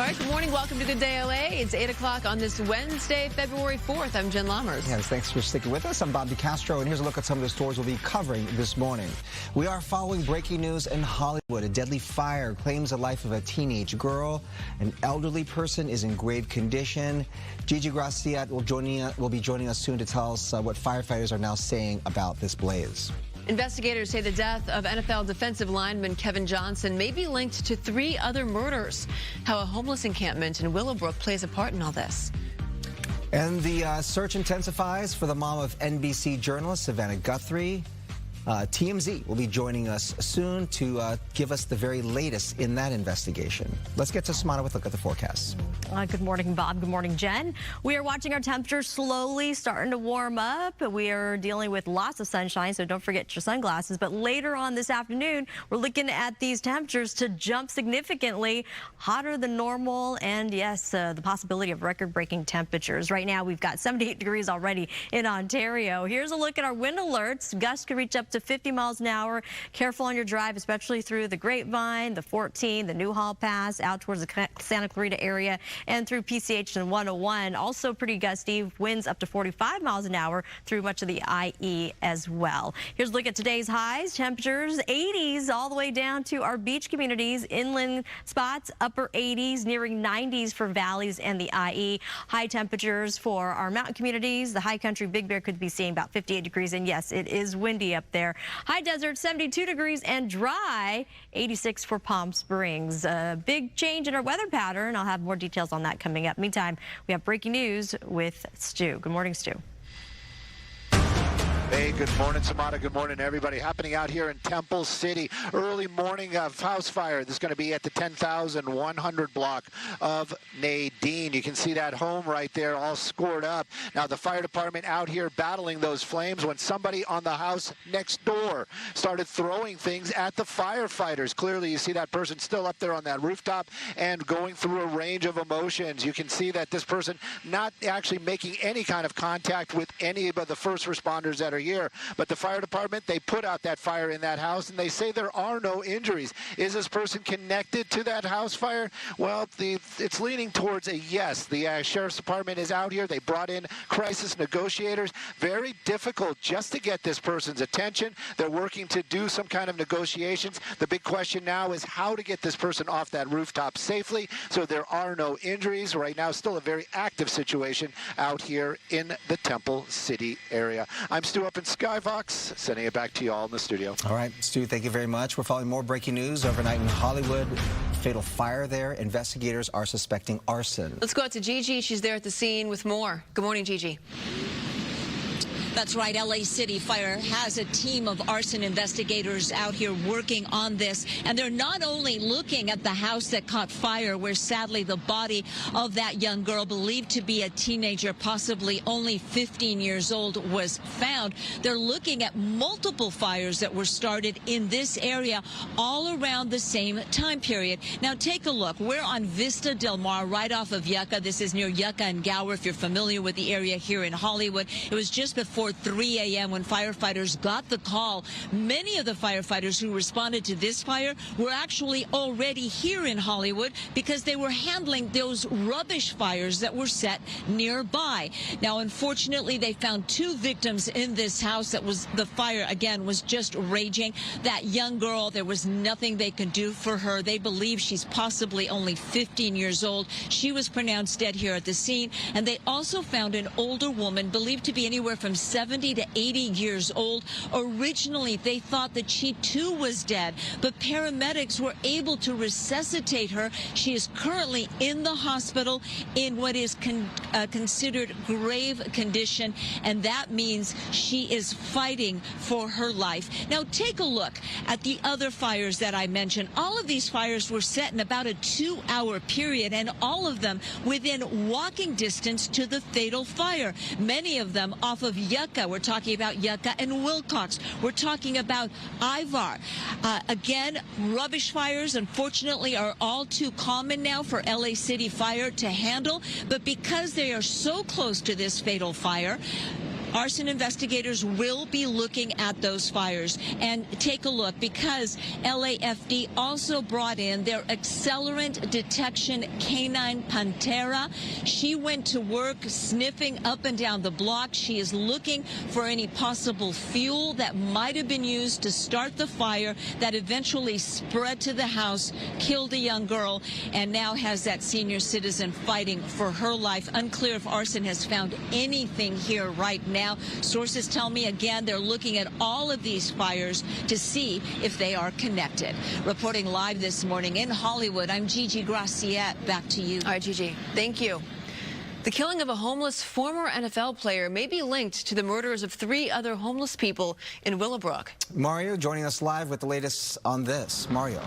right, good morning. Welcome to Good Day LA. It's 8 o'clock on this Wednesday, February 4th. I'm Jen Lammers. Yes, thanks for sticking with us. I'm Bob DeCastro, and here's a look at some of the stories we'll be covering this morning. We are following breaking news in Hollywood. A deadly fire claims the life of a teenage girl. An elderly person is in grave condition. Gigi Graciat will be joining us soon to tell us what firefighters are now saying about this blaze. Investigators say the death of NFL defensive lineman Kevin Johnson may be linked to 3 other murders. How a homeless encampment in Willowbrook plays a part in all this. And the search intensifies for the mom of NBC journalist Savannah Guthrie. TMZ will be joining us soon to give us the very latest in that investigation. Let's get to Savannah with a look at the forecast. Good morning, Bob. Good morning, Jen. We are watching our temperatures slowly starting to warm up. We are dealing with lots of sunshine, so don't forget your sunglasses. But later on this afternoon, we're looking at these temperatures to jump significantly hotter than normal. And yes, the possibility of record-breaking temperatures. Right now, we've got 78 degrees already in Ontario. Here's a look at our wind alerts. Gusts could reach up to 50 miles an hour. Careful on your drive, especially through the Grapevine, the 14, the Newhall Pass, out towards the Santa Clarita area, and through PCH and 101. Also pretty gusty, winds up to 45 miles an hour through much of the IE as well. Here's a look at today's highs. Temperatures 80s all the way down to our beach communities. Inland spots, upper 80s, nearing 90s for valleys and the IE. High temperatures for our mountain communities. The high country Big Bear could be seeing about 58 degrees, and yes, it is windy up there. High desert 72 degrees and dry 86 for Palm Springs. A big change in our weather pattern. I'll have more details on that coming up. Meantime, we have breaking news with Stu. Good morning, Stu. Hey, good morning, Savannah. Good morning, everybody. Happening out here in Temple City. Early morning of house fire. This is going to be at the 10,100 block of Nadine. You can see that home right there all scored up. Now, the fire department out here battling those flames when somebody on the house next door started throwing things at the firefighters. Clearly, you see that person still up there on that rooftop and going through a range of emotions. You can see that this person not actually making any kind of contact with any of the first responders that are here, but the fire department, they put out that fire in that house, and they say there are no injuries. Is this person connected to that house fire? Well, it's leaning towards a yes. The sheriff's department is out here. They brought in crisis negotiators. Very difficult just to get this person's attention. They're working to do some kind of negotiations. The big question now is how to get this person off that rooftop safely so there are no injuries. Right now, still a very active situation out here in the Temple City area. I'm Stu up in Skybox, sending it back to you all in the studio. All right, Stu, thank you very much. We're following more breaking news overnight in Hollywood. Fatal fire there. Investigators are suspecting arson. Let's go out to Gigi. She's there at the scene with more. Good morning, Gigi. That's right. LA City Fire has a team of arson investigators out here working on this. And they're not only looking at the house that caught fire, where sadly the body of that young girl, believed to be a teenager, possibly only 15 years old, was found. They're looking at multiple fires that were started in this area all around the same time period. Now take a look. We're on Vista Del Mar, right off of Yucca. This is near Yucca and Gower, if you're familiar with the area here in Hollywood. It was just before 3 a.m. when firefighters got the call. Many of the firefighters who responded to this fire were actually already here in Hollywood because they were handling those rubbish fires that were set nearby. Now, unfortunately, they found 2 victims in this house. That was, the fire, again, was just raging. That young girl, there was nothing they could do for her. They believe she's possibly only 15 years old. She was pronounced dead here at the scene. And they also found an older woman, believed to be anywhere from 70 to 80 years old. Originally, they thought that she too was dead, but paramedics were able to resuscitate her. She is currently in the hospital in what is considered grave condition, and that means she is fighting for her life. Now, take a look at the other fires that I mentioned. All of these fires were set in about a 2-hour period, and all of them within walking distance to the fatal fire. Many of them off of Yucca. We're talking about Yucca and Wilcox. We're talking about Ivar. Again, rubbish fires, unfortunately, are all too common now for LA City Fire to handle. But because they are so close to this fatal fire, arson investigators will be looking at those fires. And take a look, because LAFD also brought in their accelerant detection canine Pantera. She went to work sniffing up and down the block. She is looking for any possible fuel that might have been used to start the fire that eventually spread to the house, killed a young girl, and now has that senior citizen fighting for her life. Unclear if arson has found anything here right now. Sources tell me, again, they're looking at all of these fires to see if they are connected. Reporting live this morning in Hollywood, I'm Gigi Graciette. Back to you. All right, Gigi, thank you. The killing of a homeless former NFL player may be linked to the murders of 3 other homeless people in Willowbrook. Mario joining us live with the latest on this. Mario.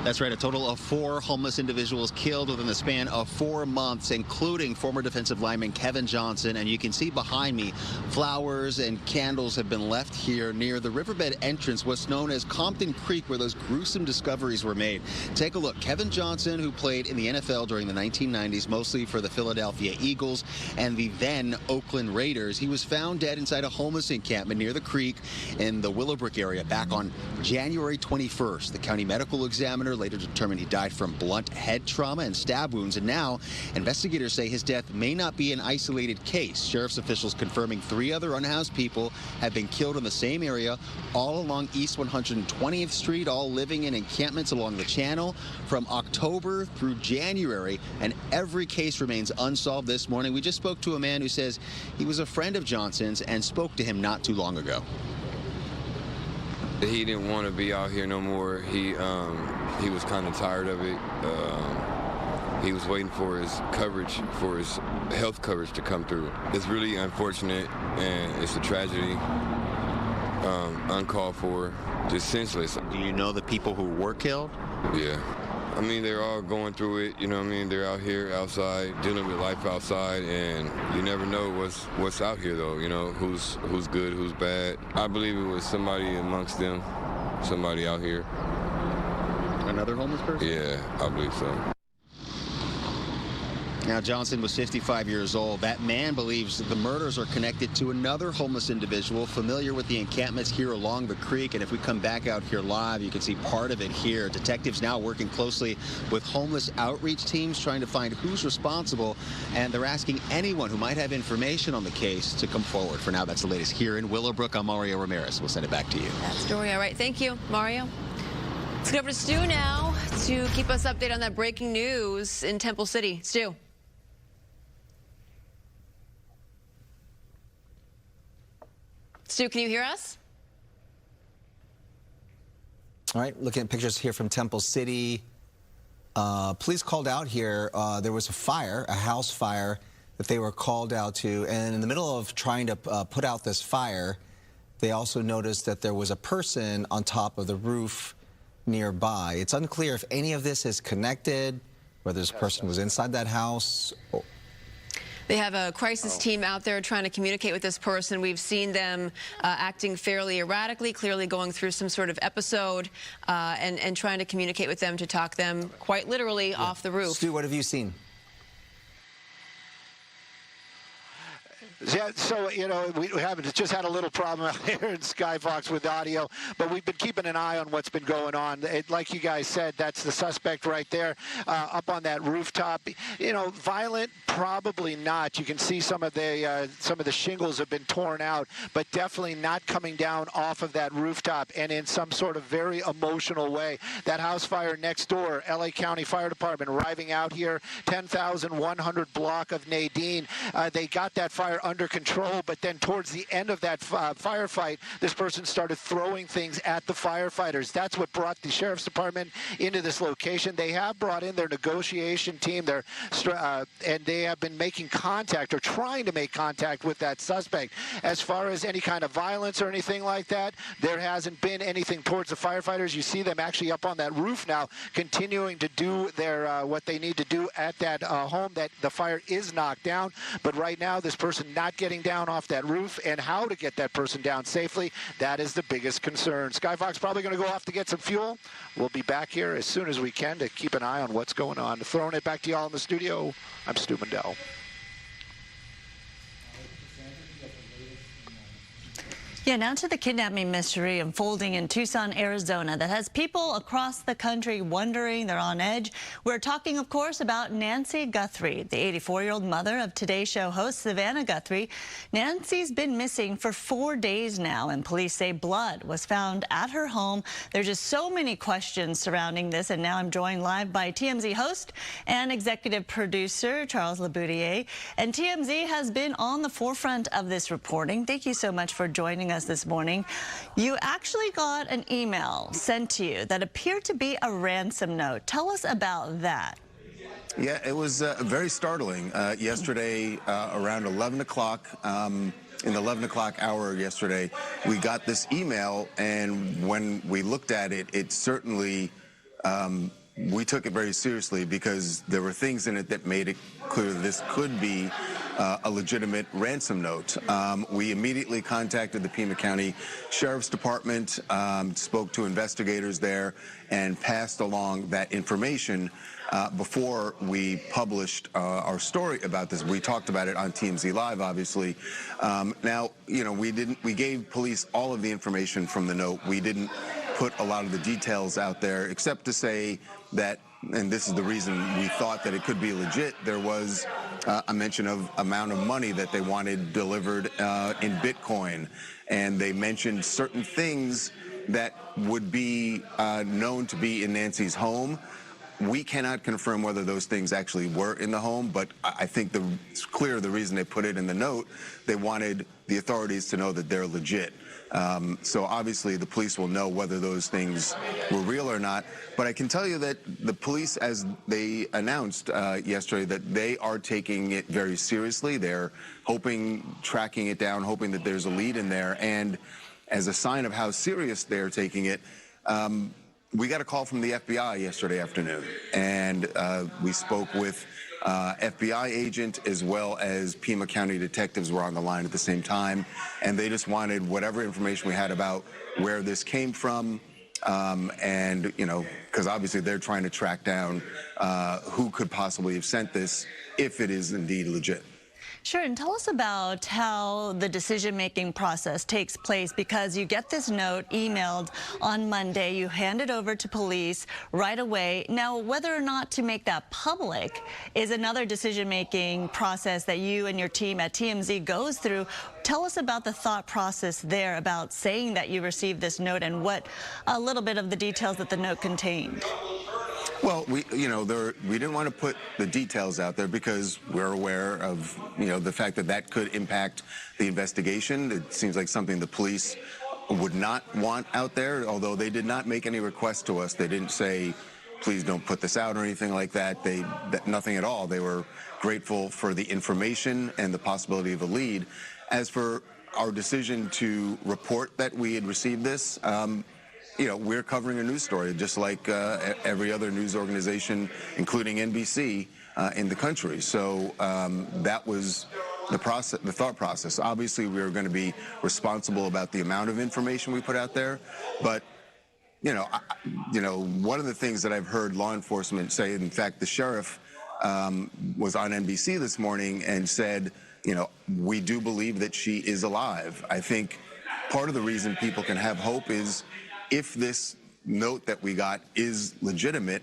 That's right. A total of 4 homeless individuals killed within the span of 4 months, including former defensive lineman Kevin Johnson. And you can see behind me, flowers and candles have been left here near the riverbed entrance, what's known as Compton Creek, where those gruesome discoveries were made. Take a look. Kevin Johnson, who played in the NFL during the 1990s, mostly for the Philadelphia Eagles and the then Oakland Raiders, he was found dead inside a homeless encampment near the creek in the Willowbrook area back on January 21st. The county medical examiner later determined he died from blunt head trauma and stab wounds, and now investigators say his death may not be an isolated case. Sheriff's officials confirming 3 other unhoused people have been killed in the same area, all along East 120th Street, all living in encampments along the channel from October through January, and every case remains unsolved this morning. We just spoke to a man who says he was a friend of Johnson's and spoke to him not too long ago. He didn't want to be out here no more. He was kind of tired of it. He was waiting for his coverage, for his health coverage to come through. It's really unfortunate, and it's a tragedy, uncalled for, just senseless. Do you know the people who were killed? Yeah. I mean, they're all going through it, you know what I mean? They're out here, outside, dealing with life outside, and you never know what's out here, though, you know, who's good, who's bad. I believe it was somebody amongst them, somebody out here. Another homeless person? Yeah, I believe so. Now, Johnson was 55 years old. That man believes that the murders are connected to another homeless individual familiar with the encampments here along the creek. And if we come back out here live, you can see part of it here. Detectives now working closely with homeless outreach teams trying to find who's responsible. And they're asking anyone who might have information on the case to come forward. For now, that's the latest here in Willowbrook. I'm Mario Ramirez. We'll send it back to you. That story. All right. Thank you, Mario. Let's go over to Stu now to keep us updated on that breaking news in Temple City. Stu. Stu, can you hear us? All right, looking at pictures here from Temple City. Police called out here. There was a fire, a house fire, that they were called out to. And in the middle of trying to put out this fire, they also noticed that there was a person on top of the roof nearby. It's unclear if any of this is connected, whether this person was inside that house. They have a crisis team out there trying to communicate with this person. We've seen them acting fairly erratically, clearly going through some sort of episode, and trying to communicate with them to talk them quite literally off the roof. Stu, what have you seen? Yeah, so, you know, we haven't just had a little problem out here in Skyfox with audio, but we've been keeping an eye on what's been going on. Like you guys said, that's the suspect right there up on that rooftop. You know, violent, probably not. You can see some of the shingles have been torn out, but definitely not coming down off of that rooftop and in some sort of very emotional way. That house fire next door, LA County Fire Department arriving out here, 10,100 block of Nadine. They got that fire under control, but then towards the end of that firefight, this person started throwing things at the firefighters. That's what brought the Sheriff's Department into this location. They have brought in their negotiation team, and they have been making contact or trying to make contact with that suspect. As far as any kind of violence or anything like that, there hasn't been anything towards the firefighters. You see them actually up on that roof now, continuing to do their what they need to do at that home that the fire is knocked down. But right now, this person not getting down off that roof, and how to get that person down safely, that is the biggest concern. Skyfox probably going to go off to get some fuel. We'll be back here as soon as we can to keep an eye on what's going on. Throwing it back to y'all in the studio, I'm Stu Mandel. Yeah, now to the kidnapping mystery unfolding in Tucson, Arizona that has people across the country wondering, they're on edge. We're talking, of course, about Nancy Guthrie, the 84-year-old mother of Today Show host Savannah Guthrie. Nancy's been missing for 4 days now, and police say blood was found at her home. There's just so many questions surrounding this, and now I'm joined live by TMZ host and executive producer Charles Laboutier. And TMZ has been on the forefront of this reporting. Thank you so much for joining us this morning. You actually got an email sent to you that appeared to be a ransom note. Tell us about that. Yeah, it was very startling. Yesterday, around 11 o'clock, in the 11 o'clock hour yesterday, we got this email, and when we looked at it, it certainly, we took it very seriously because there were things in it that made it clear this could be a legitimate ransom note. We immediately contacted the Pima County Sheriff's Department, spoke to investigators there, and passed along that information before we published our story about this. We talked about it on TMZ Live, obviously. Now, you know, we gave police all of the information from the note. We didn't put a lot of the details out there, except to say that, and this is the reason we thought that it could be legit, there was a mention of amount of money that they wanted delivered in Bitcoin. And they mentioned certain things that would be known to be in Nancy's home. We cannot confirm whether those things actually were in the home, but I think it's clear the reason they put it in the note, they wanted the authorities to know that they're legit. So obviously the police will know whether those things were real or not. But I can tell you that the police, as they announced yesterday, that they are taking it very seriously. They're tracking it down, hoping that there's a lead in there. And as a sign of how serious they're taking it, we got a call from the FBI yesterday afternoon, and we spoke with FBI agent as well as Pima County detectives were on the line at the same time, and they just wanted whatever information we had about where this came from, and, you know, because obviously they're trying to track down who could possibly have sent this, if it is indeed legit. Sure, and tell us about how the decision-making process takes place, because you get this note emailed on Monday, you hand it over to police right away. Now, whether or not to make that public is another decision-making process that you and your team at TMZ goes through. Tell us about the thought process there about saying that you received this note and what a little bit of the details that the note contained. Well, we didn't want to put the details out there because we're aware of, the fact that that could impact the investigation. It seems like something the police would not want out there, although they did not make any requests to us. They didn't say, please don't put this out or anything like that. Nothing at all. They were grateful for the information and the possibility of a lead. As for our decision to report that we had received this, we're covering a news story just like every other news organization, including NBC, in the country. So that was the thought process. Obviously, we are going to be responsible about the amount of information we put out there. But, one of the things that I've heard law enforcement say, in fact, the sheriff was on NBC this morning and said, we do believe that she is alive. I think part of the reason people can have hope is if this note that we got is legitimate,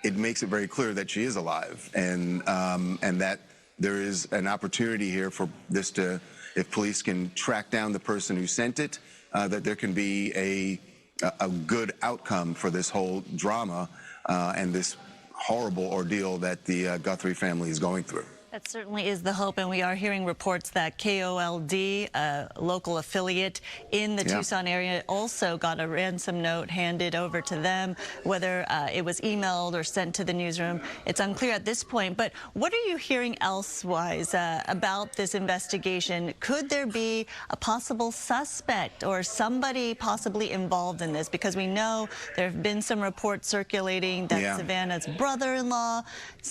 it makes it very clear that she is alive, and that there is an opportunity here for this to, if police can track down the person who sent it, that there can be a good outcome for this whole drama and this horrible ordeal that the Guthrie family is going through. That certainly is the hope, and we are hearing reports that KOLD, a local affiliate in the Tucson area, also got a ransom note handed over to them. Whether it was emailed or sent to the newsroom, it's unclear at this point. But what are you hearing elsewise about this investigation? Could there be a possible suspect or somebody possibly involved in this? Because we know there have been some reports circulating that Savannah's brother-in-law's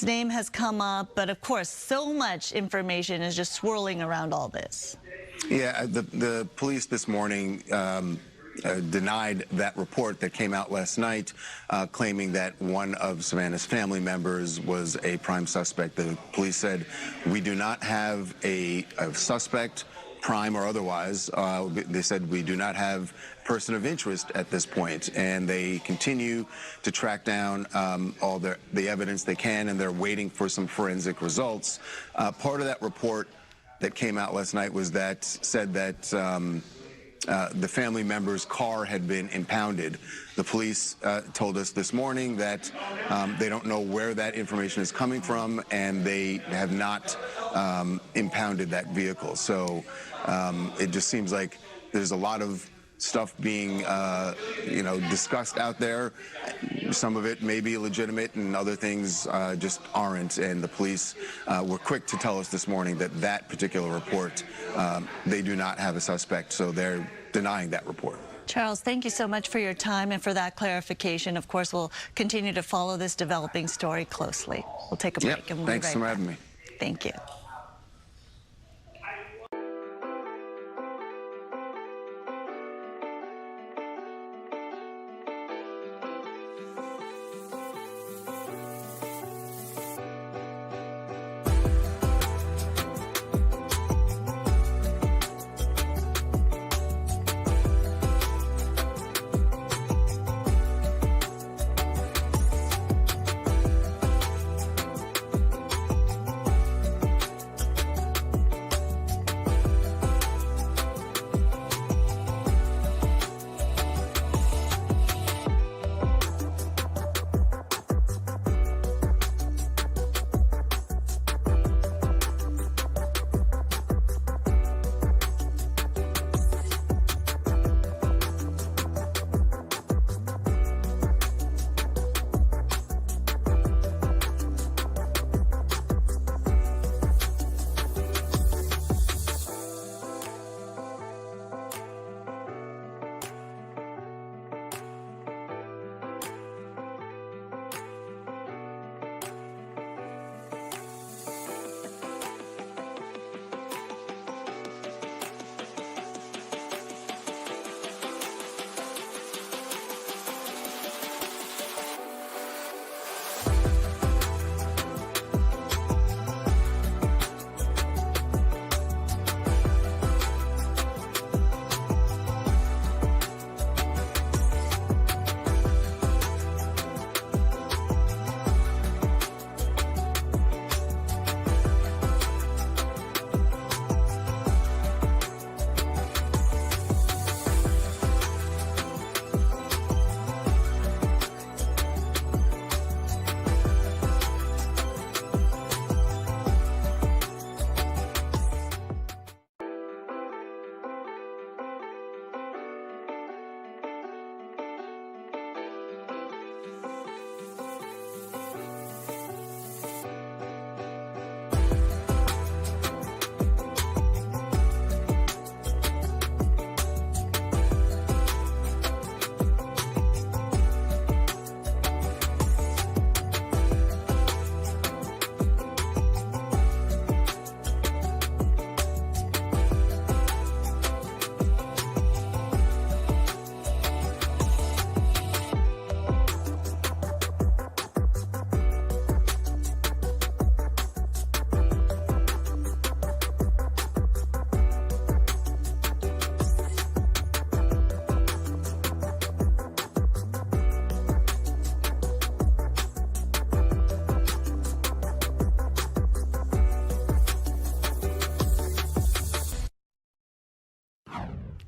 name has come up, but of course, so much information is just swirling around all this. Yeah, the police this morning denied that report that came out last night, claiming that one of Savannah's family members was a prime suspect. The police said, we do not have a suspect crime or otherwise. They said we do not have person of interest at this point, and they continue to track down all the evidence they can, and they're waiting for some forensic results. Part of that report that came out last night was that said that the family member's car had been impounded. The police told us this morning that they don't know where that information is coming from, and they have not impounded that vehicle. So it just seems like there's a lot of stuff being, discussed out there. Some of it may be legitimate, and other things just aren't. And the police were quick to tell us this morning that that particular report, they do not have a suspect, so they're denying that report. Charles, thank you so much for your time and for that clarification. Of course, we'll continue to follow this developing story closely. We'll take a break. And we'll thanks for having me. Thank you.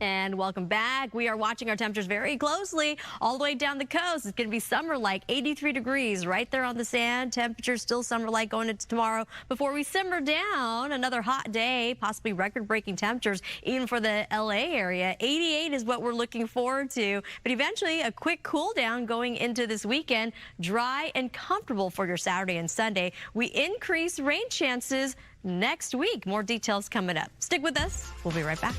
And welcome back. We are watching our temperatures very closely all the way down the coast. It's going to be summer-like, 83 degrees right there on the sand. Temperatures still summer-like going into tomorrow before we simmer down. Another hot day, possibly record-breaking temperatures even for the LA area. 88 is what we're looking forward to. But eventually a quick cool down going into this weekend. Dry and comfortable for your Saturday and Sunday. We increase rain chances next week. More details coming up. Stick with us. We'll be right back.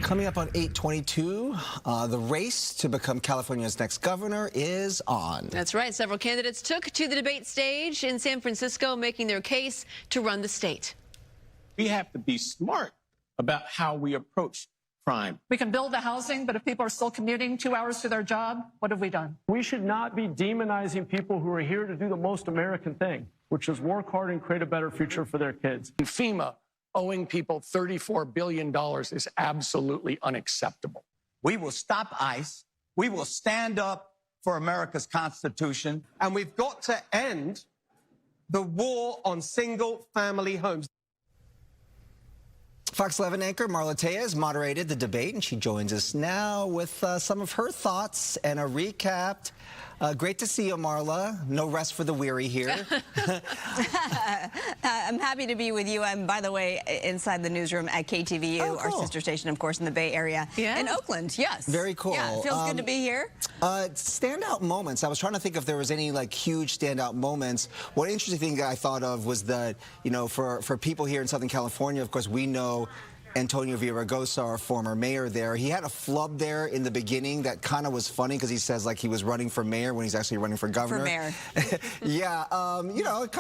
Coming up on 8:22, the race to become California's next governor is on. That's right. Several candidates took to the debate stage in San Francisco, making their case to run the state. We have to be smart about how we approach crime. We can build the housing, but if people are still commuting 2 hours to their job, what have we done? We should not be demonizing people who are here to do the most American thing, which is work hard and create a better future for their kids. FEMA owing people $34 billion is absolutely unacceptable. We will stop ICE. We will stand up for America's Constitution. And we've got to end the war on single-family homes. Fox 11 anchor Marla Tejas moderated the debate, and she joins us now with some of her thoughts and a recap. Great to see you, Marla. No rest for the weary here. I'm happy to be with you. I'm, by the way, inside the newsroom at KTVU, cool. our sister station, of course, in the Bay Area. Yeah. In Oakland, yes. Very cool. Yeah, it feels good to be here. Standout moments. I was trying to think if there was any like huge standout moments. One interesting thing I thought of was that, you know, for people here in Southern California, of course, we know Antonio Villaraigosa, our former mayor there. He had a flub there in the beginning that kind of was funny because he says like he was running for mayor when he's actually running for governor. For mayor. Yeah, you know, it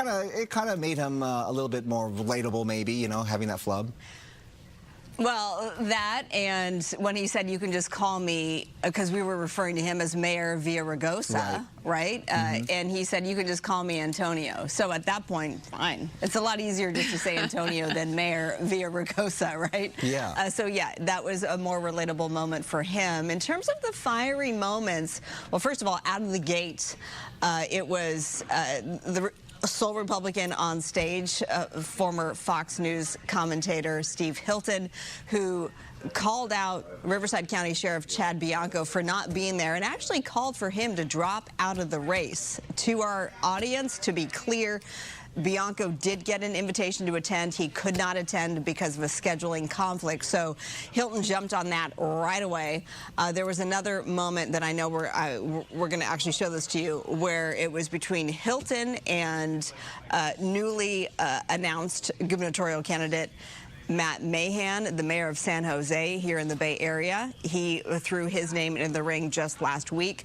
kind of made him a little bit more relatable, maybe, you know, having that flub. Well, that, and when he said you can just call me, because we were referring to him as Mayor Villaraigosa, right? And he said you can just call me Antonio. So at that point, fine. It's a lot easier just to say Antonio than Mayor Villaraigosa, right? Yeah. So yeah, that was a more relatable moment for him. In terms of the fiery moments, well, first of all, out of the gate, it was the sole Republican on stage, former Fox News commentator Steve Hilton, who called out Riverside County Sheriff Chad Bianco for not being there and actually called for him to drop out of the race. To our audience, to be clear, Bianco did get an invitation to attend. He could not attend because of a scheduling conflict. So Hilton jumped on that right away. There was another moment that I know we're going to actually show this to you, where it was between Hilton and newly announced gubernatorial candidate Matt Mahan, the mayor of San Jose here in the Bay Area. He threw his name in the ring just last week.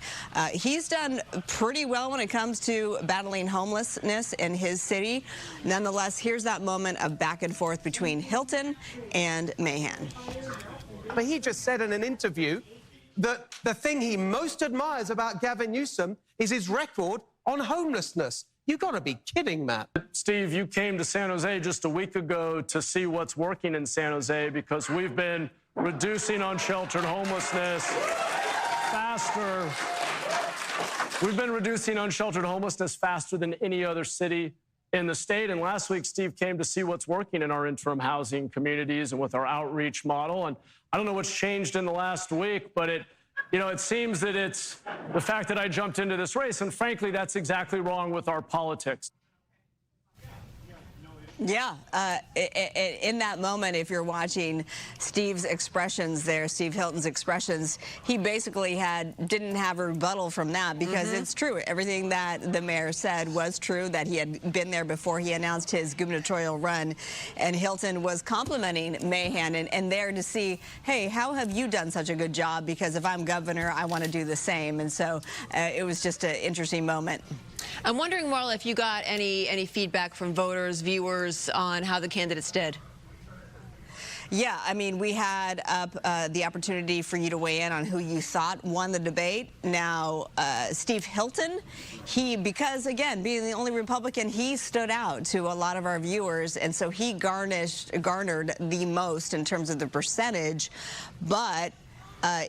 He's done pretty well when it comes to battling homelessness in his city. Nonetheless, here's that moment of back and forth between Hilton and Mahan. But he just said in an interview that the thing he most admires about Gavin Newsom is his record on homelessness. You got to be kidding, Matt. Steve, you came to San Jose just a week ago to see what's working in San Jose because we've been reducing unsheltered homelessness faster. We've been reducing unsheltered homelessness faster than any other city in the state. And last week, Steve came to see what's working in our interim housing communities and with our outreach model. And I don't know what's changed in the last week, but it seems that it's the fact that I jumped into this race, and frankly, that's exactly wrong with our politics. Yeah, in that moment, if you're watching Steve's expressions there, Steve Hilton's expressions, he basically didn't have a rebuttal from that because it's true. Everything that the mayor said was true, that he had been there before he announced his gubernatorial run, and Hilton was complimenting Mahan and there to see, hey, how have you done such a good job? Because if I'm governor, I want to do the same. And so it was just an interesting moment. I'm wondering, Marla, if you got any feedback from voters, viewers on how the candidates did. Yeah, I mean, we had the opportunity for you to weigh in on who you thought won the debate. Now, Steve Hilton, because, again, being the only Republican, he stood out to a lot of our viewers, and so he garnered the most in terms of the percentage. But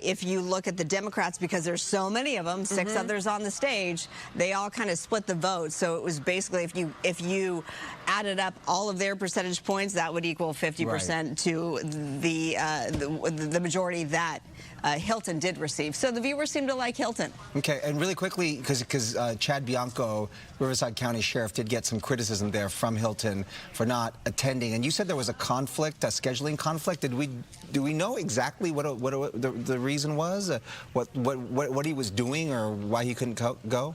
if you look at the Democrats, because there's so many of them, 6 others on the stage, they all kind of split the vote. So it was basically, if you added up all of their percentage points, that would equal 50% to the majority that Hilton did receive. So the viewers seem to like Hilton. Okay, and really quickly, because Chad Bianco, Riverside County Sheriff, did get some criticism there from Hilton for not attending. And you said there was a conflict, a scheduling conflict. Do we know exactly what the reason was? What he was doing or why he couldn't go?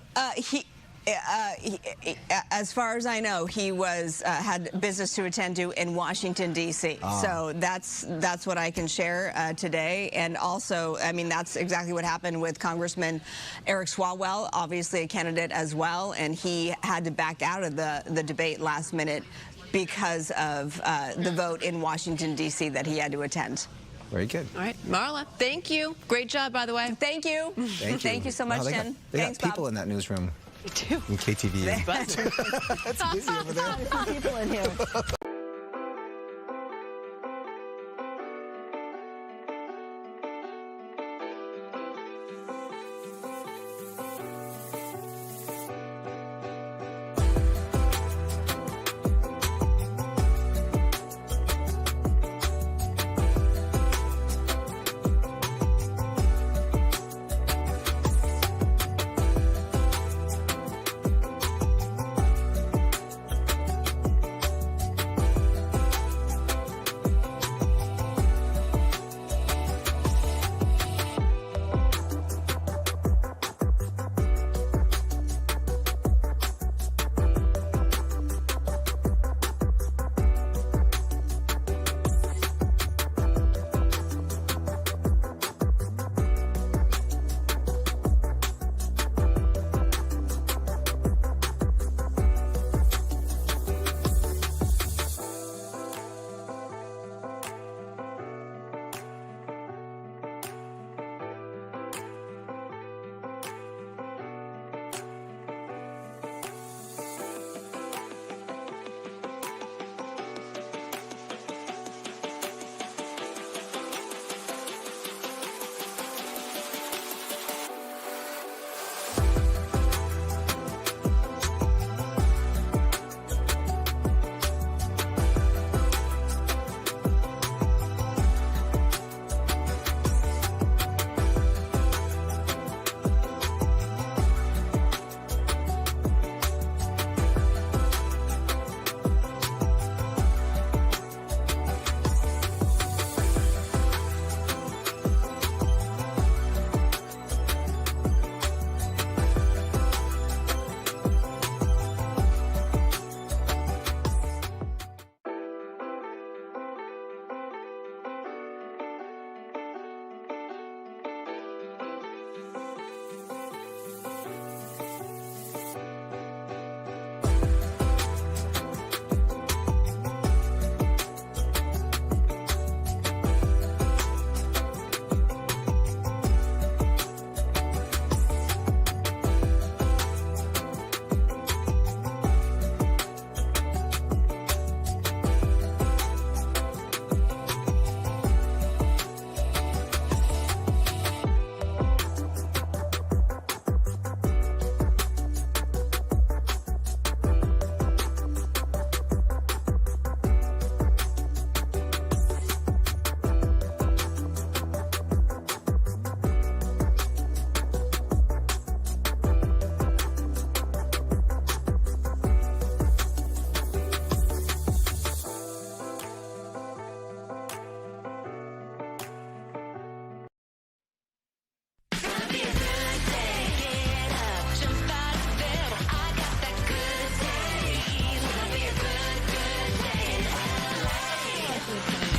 As far as I know, he was had business to attend to in Washington, D.C. So that's what I can share today. And also, I mean, that's exactly what happened with Congressman Eric Swalwell, obviously a candidate as well, and he had to back out of the debate last minute because of the vote in Washington, D.C. that he had to attend. Very good. All right, Marla, thank you. Great job, by the way. Thank you. Thank you. Thank you so much, Jen. They got people in that newsroom. Me too. In KTVU. That's busy over there. People in here.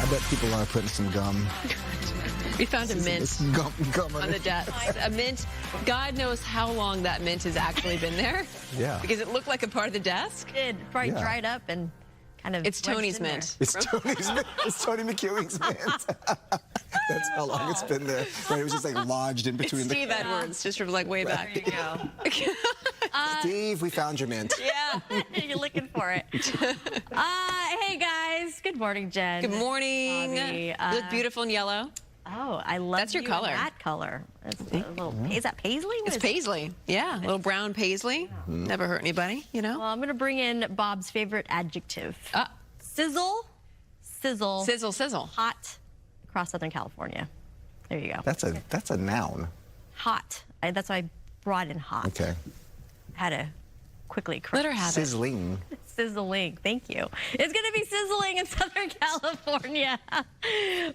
I bet people are putting some gum. We found a mint gum on the desk. A mint. God knows how long that mint has actually been there. Yeah. Because it looked like a part of the desk. It probably dried up and kind of. It's Tony's mint. It's Tony's mint. It's Tony McEwing's mint. That's how long it's been there. Right, it was just like lodged in between. It's Steve Edwards, just from like way back. There you go. Steve, we found your mint. Yeah, you're looking for it. Hey guys, good morning, Jen. Good morning. Bobby. You look beautiful in yellow. Oh, I love That's your you color. in that color. It's a little, is that paisley? It's paisley. Yeah, a little brown paisley. Yeah. Never hurt anybody, you know? Well, I'm going to bring in Bob's favorite adjective. Sizzle, sizzle. Sizzle, sizzle. Hot across Southern California. There you go. That's a noun. Hot. That's why I brought in hot. Okay. Had to quickly correct. Let her have Sizzling. sizzling. Thank you. It's going to be sizzling in Southern California.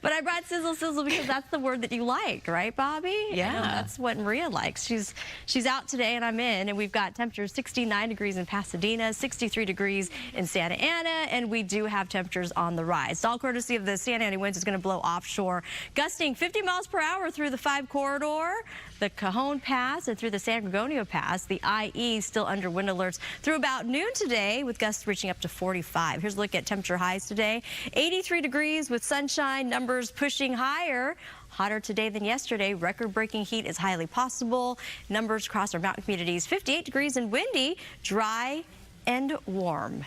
But I brought sizzle because that's the word that you like, right, Bobby? Yeah. That's what Maria likes. She's out today and I'm in, and we've got temperatures 69 degrees in Pasadena, 63 degrees in Santa Ana, and we do have temperatures on the rise. It's all courtesy of the Santa Ana winds. Is going to blow offshore, gusting 50 miles per hour through the 5 corridor, the Cajon Pass, and through the San Gregorio Pass. The IE still under wind alerts through about noon today, with gusts reaching up to 45. Here's a look at temperature highs today. 83 degrees with sunshine, numbers pushing higher. Hotter today than yesterday. Record-breaking heat is highly possible. Numbers across our mountain communities. 58 degrees and windy, dry and warm.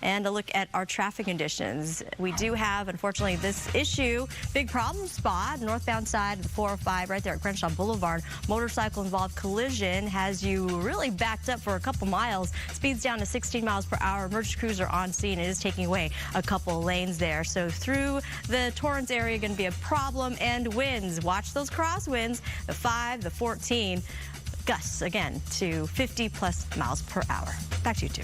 And a look at our traffic conditions. We do have, unfortunately, this issue. Big problem spot, northbound side of the 405, right there at Crenshaw Boulevard. Motorcycle-involved collision has you really backed up for a couple miles. Speeds down to 16 miles per hour. Emergency crews are on scene. It is taking away a couple lanes there. So through the Torrance area, going to be a problem. And winds. Watch those crosswinds. The 5, the 14. Gusts, again, to 50-plus miles per hour. Back to you, two.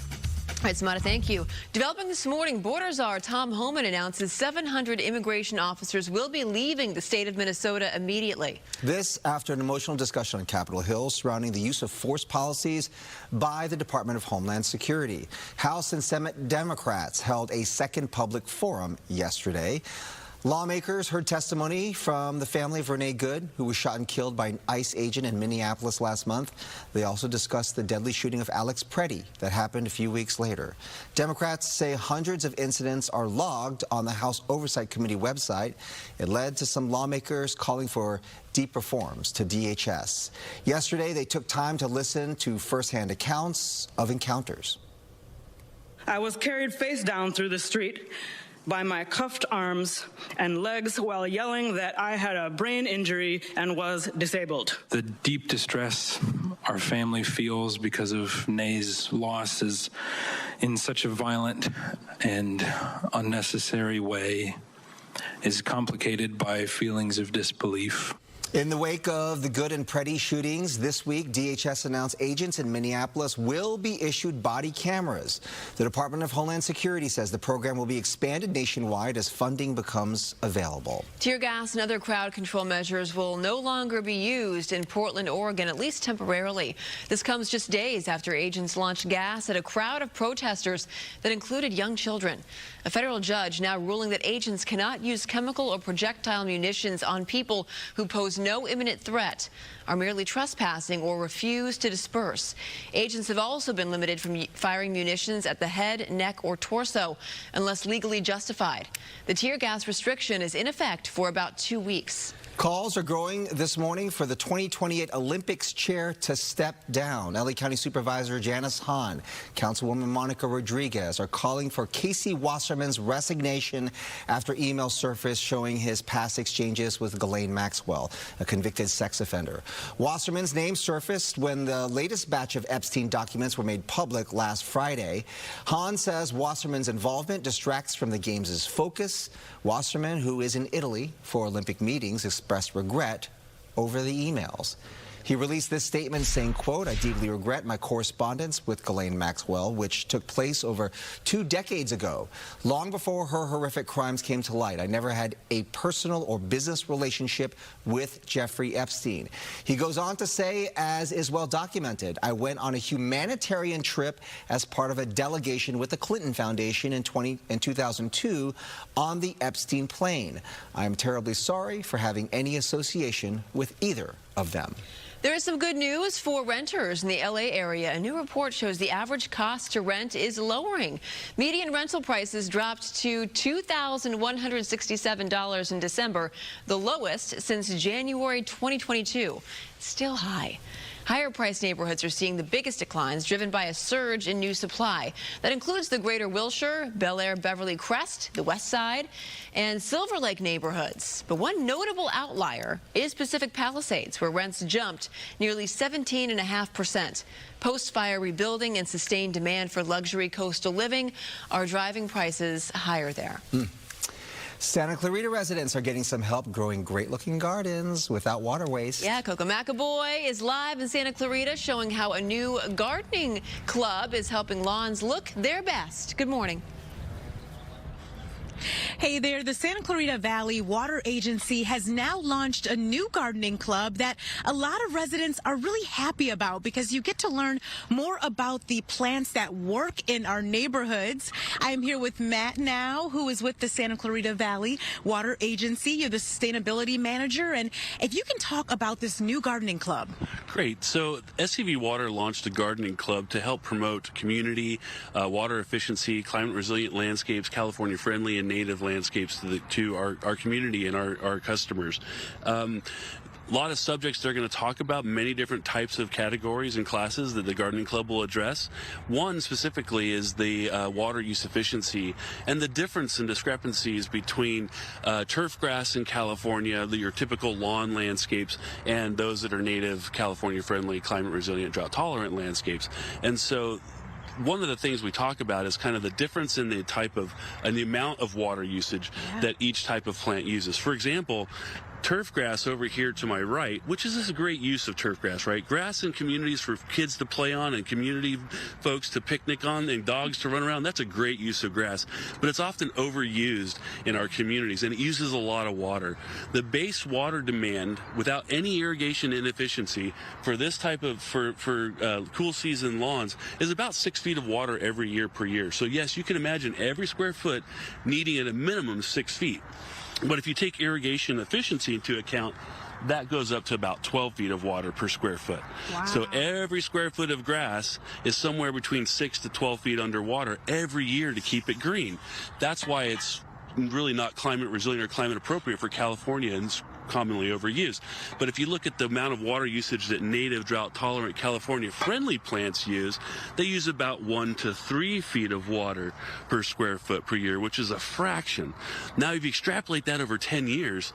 All right, Samantha, thank you. Developing this morning, border czar Tom Homan announces 700 immigration officers will be leaving the state of Minnesota immediately. This after an emotional discussion on Capitol Hill surrounding the use of force policies by the Department of Homeland Security. House and Senate Democrats held a second public forum yesterday. Lawmakers heard testimony from the family of Renee Good, who was shot and killed by an ICE agent in Minneapolis last month. They also discussed the deadly shooting of Alex Preddy that happened a few weeks later. Democrats say hundreds of incidents are logged on the House Oversight Committee website. It led to some lawmakers calling for deep reforms to DHS. Yesterday, they took time to listen to firsthand accounts of encounters. I was carried face down through the street by my cuffed arms and legs while yelling that I had a brain injury and was disabled. The deep distress our family feels because of Nay's loss is in such a violent and unnecessary way is complicated by feelings of disbelief. In the wake of the Good and Preddy shootings this week, DHS announced agents in Minneapolis will be issued body cameras. The Department of Homeland Security says the program will be expanded nationwide as funding becomes available. Tear gas and other crowd control measures will no longer be used in Portland, Oregon, at least temporarily. This comes just days after agents launched gas at a crowd of protesters that included young children. A federal judge now ruling that agents cannot use chemical or projectile munitions on people who pose no imminent threat, are merely trespassing, or refuse to disperse. Agents have also been limited from firing munitions at the head, neck, or torso unless legally justified. The tear gas restriction is in effect for about 2 weeks. Calls are growing this morning for the 2028 Olympics chair to step down. LA County Supervisor Janice Hahn, Councilwoman Monica Rodriguez are calling for Casey Wasserman's resignation after emails surfaced showing his past exchanges with Ghislaine Maxwell, a convicted sex offender. Wasserman's name surfaced when the latest batch of Epstein documents were made public last Friday. Hahn says Wasserman's involvement distracts from the games' focus. Wasserman, who is in Italy for Olympic meetings, expressed regret over the emails. He released this statement saying, quote, "I deeply regret my correspondence with Ghislaine Maxwell, which took place over 2 decades ago, long before her horrific crimes came to light. I never had a personal or business relationship with Jeffrey Epstein." He goes on to say, as is well documented, "I went on a humanitarian trip as part of a delegation with the Clinton Foundation in 2002 on the Epstein plane. I am terribly sorry for having any association with either of them." There is some good news for renters in the LA area. A new report shows the average cost to rent is lowering. Median rental prices dropped to $2,167 in December, the lowest since January 2022. Still high. Higher-priced neighborhoods are seeing the biggest declines, driven by a surge in new supply. That includes the Greater Wilshire, Bel Air, Beverly Crest, the West Side, and Silver Lake neighborhoods. But one notable outlier is Pacific Palisades, where rents jumped nearly 17.5%. Post-fire rebuilding and sustained demand for luxury coastal living are driving prices higher there. Santa Clarita residents are getting some help growing great-looking gardens without water waste. Yeah, Coco McAvoy is live in Santa Clarita showing how a new gardening club is helping lawns look their best. Good morning. Hey there, the Santa Clarita Valley Water Agency has now launched a new gardening club that a lot of residents are really happy about because you get to learn more about the plants that work in our neighborhoods. I'm here with Matt now, who is with the Santa Clarita Valley Water Agency. You're the sustainability manager, and if you can talk about this new gardening club. Great. So SCV Water launched a gardening club to help promote community, water efficiency, climate resilient landscapes, California friendly and native landscapes to our community and our customers. A lot of subjects they're going to talk about, many different types of categories and classes that the gardening club will address. One specifically is the water use efficiency and the difference and discrepancies between turf grass in California, your typical lawn landscapes, and those that are native, California friendly, climate resilient, drought tolerant landscapes. And so one of the things we talk about is kind of the difference in the type of and the amount of water usage that each type of plant uses. For example, turf grass over here to my right, which is a great use of turf grass, right? Grass in communities for kids to play on and community folks to picnic on and dogs to run around. That's a great use of grass, but it's often overused in our communities and it uses a lot of water. The base water demand without any irrigation inefficiency for this type of, for cool season lawns is about 6 feet of water every year per year. So yes, you can imagine every square foot needing at a minimum 6 feet. But if you take irrigation efficiency into account, that goes up to about 12 feet of water per square foot. Wow. So every square foot of grass is somewhere between 6 to 12 feet underwater every year to keep it green. That's why it's really not climate resilient or climate appropriate for California and it's commonly overused. But if you look at the amount of water usage that native drought tolerant California friendly plants use, they use about 1 to 3 feet of water per square foot per year, which is a fraction. Now if you extrapolate that over 10 years,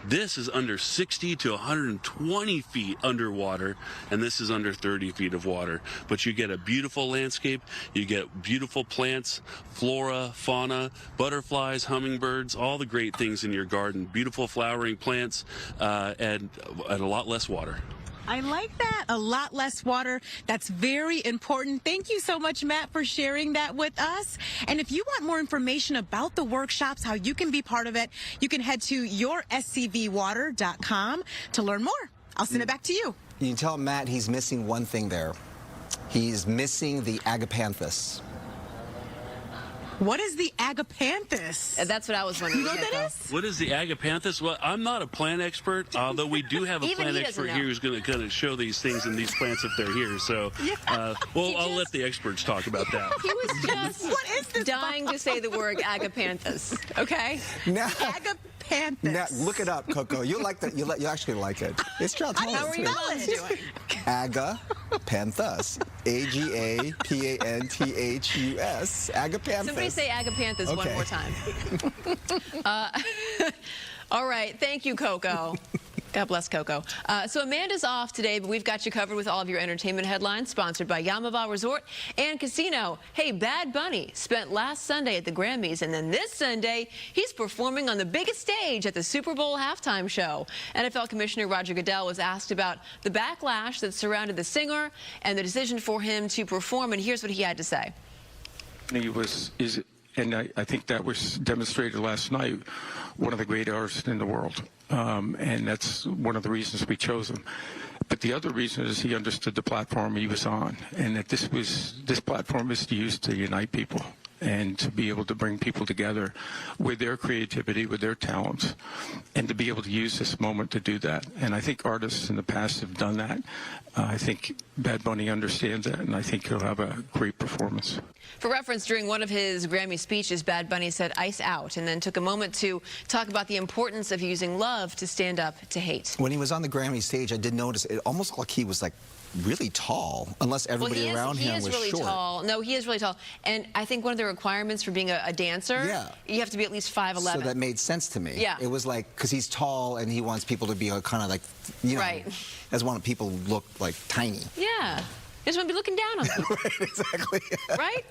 this is under 60 to 120 feet underwater, and this is under 30 feet of water. But you get a beautiful landscape, you get beautiful plants, flora, fauna, butterflies, hummingbirds, all the great things in your garden, beautiful flowering plants, and a lot less water. I like that. A lot less water. That's very important. Thank you so much, Matt, for sharing that with us. And if you want more information about the workshops, how you can be part of it, you can head to yourscvwater.com to learn more. I'll send it back to you. You can tell Matt he's missing one thing there. He's missing the agapanthus. What is the agapanthus? That's what I was wondering. You know what that is? What is the agapanthus? Well, I'm not a plant expert, although we do have a plant expert here who's going to kind of show these things and these plants if they're here. So, well, I'll let the experts talk about that. He was just what is this dying to say the word agapanthus. Okay. Now, agapanthus. Now, look it up, Coco. You'll like that. You'll actually like it. It's drought tolerant. How are you doing? Agapanthus. Agapanthus. Agapanthus. Somebody say agapanthus one more time. All right. Thank you, Coco. God bless Coco. So Amanda's off today, but we've got you covered with all of your entertainment headlines, sponsored by Yamava Resort and Casino. Hey, Bad Bunny spent last Sunday at the Grammys, and then this Sunday, he's performing on the biggest stage at the Super Bowl halftime show. NFL Commissioner Roger Goodell was asked about the backlash that surrounded the singer and the decision for him to perform, and here's what he had to say. And I think that was demonstrated last night, one of the great artists in the world. And that's one of the reasons we chose him. But the other reason is he understood the platform he was on, and that this platform is used to unite people and to be able to bring people together with their creativity, with their talents, and to be able to use this moment to do that. And I think artists in the past have done that. I think Bad Bunny understands that, and I think he'll have a great performance. For reference, during one of his Grammy speeches, Bad Bunny said "ice out" and then took a moment to talk about the importance of using love to stand up to hate. When he was on the Grammy stage, I did notice it almost looked like he was like really tall, unless everybody around him was really short. Tall. No, he is really tall. And I think one of the requirements for being a dancer, you have to be at least 5'11". So that made sense to me. Yeah. It was like, because he's tall and he wants people to be kind of like, you know, doesn't want people to look like tiny. Yeah. Just want to be looking down on people. Right, exactly. Right?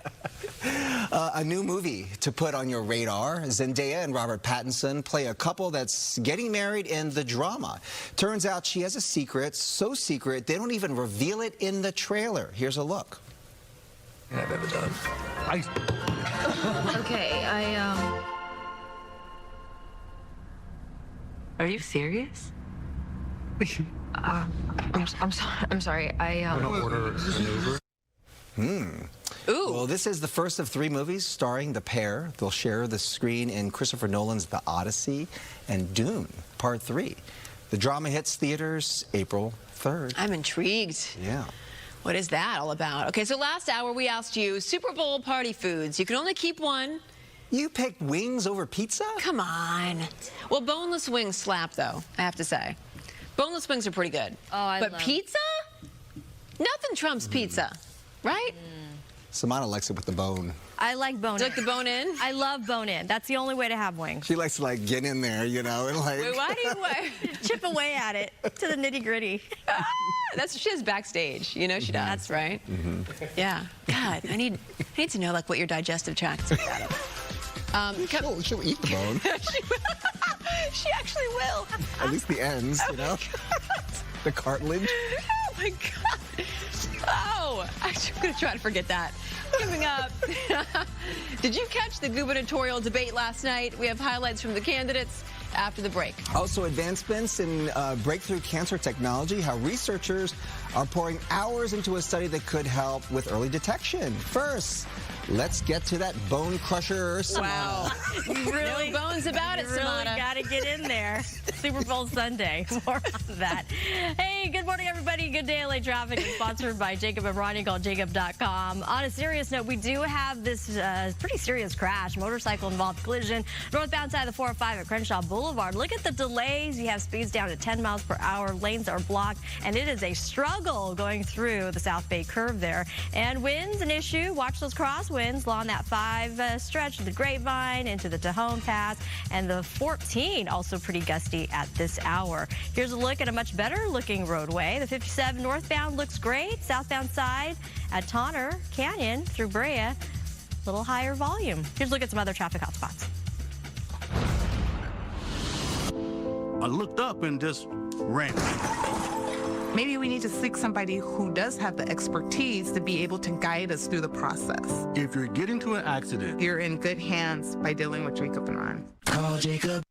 A new movie to put on your radar. Zendaya and Robert Pattinson play a couple that's getting married in the drama. Turns out she has a secret, so secret they don't even reveal it in the trailer. Here's a look. I've ever done. Okay, Are you serious? I'm sorry. I'm gonna order an Uber. Ooh. Well, this is the first of 3 movies starring the pair. They'll share the screen in Christopher Nolan's The Odyssey and Dune, Part 3. The drama hits theaters April 3rd. I'm intrigued. Yeah. What is that all about? Okay, so last hour we asked you Super Bowl party foods. You can only keep one. You picked wings over pizza? Come on. Well, boneless wings slap, though, I have to say. Boneless wings are pretty good. Oh, But pizza? Nothing trumps pizza, right? Samantha likes it with the bone. I like bone in. Do you like the bone in? I love bone in. That's the only way to have wings. She likes to like get in there, you know, and like Wait, why do you chip away at it to the nitty gritty? That's what she does backstage. You know she does, that's right? Yeah. God, I need to know like what your digestive tract is made out of. She'll eat the bone. She actually will. At least the ends, you know? The cartilage. Oh, my God. Oh, I'm going to try to forget that. Coming up, did you catch the gubernatorial debate last night? We have highlights from the candidates after the break. Also, advancements in breakthrough cancer technology, how researchers are pouring hours into a study that could help with early detection. First, let's get to that bone crusher. Wow. Really, no bones about it, Savannah. Really got to get in there. Super Bowl Sunday. More on that. Hey, good morning, everybody. Good day, LA Traffic is sponsored by Jacob and Ronnie. Call jacob.com. On a serious note, we do have this pretty serious crash. Motorcycle involved collision. Northbound side of the 405 at Crenshaw Boulevard. Look at the delays. You have speeds down to 10 miles per hour. Lanes are blocked, and it is a struggle going through the South Bay curve there. And winds an issue. Watch those crosswinds along that 5 stretch of the Grapevine into the Tejon Pass, and the 14 also pretty gusty at this hour. Here's a look at a much better looking roadway. The 57 northbound looks great. Southbound side at Tonner Canyon through Brea, a little higher volume. Here's a look at some other traffic hotspots. I looked up and just ran. Maybe we need to seek somebody who does have the expertise to be able to guide us through the process. If you're getting to an accident, you're in good hands by dealing with Jacob and Ron. Call Jacob.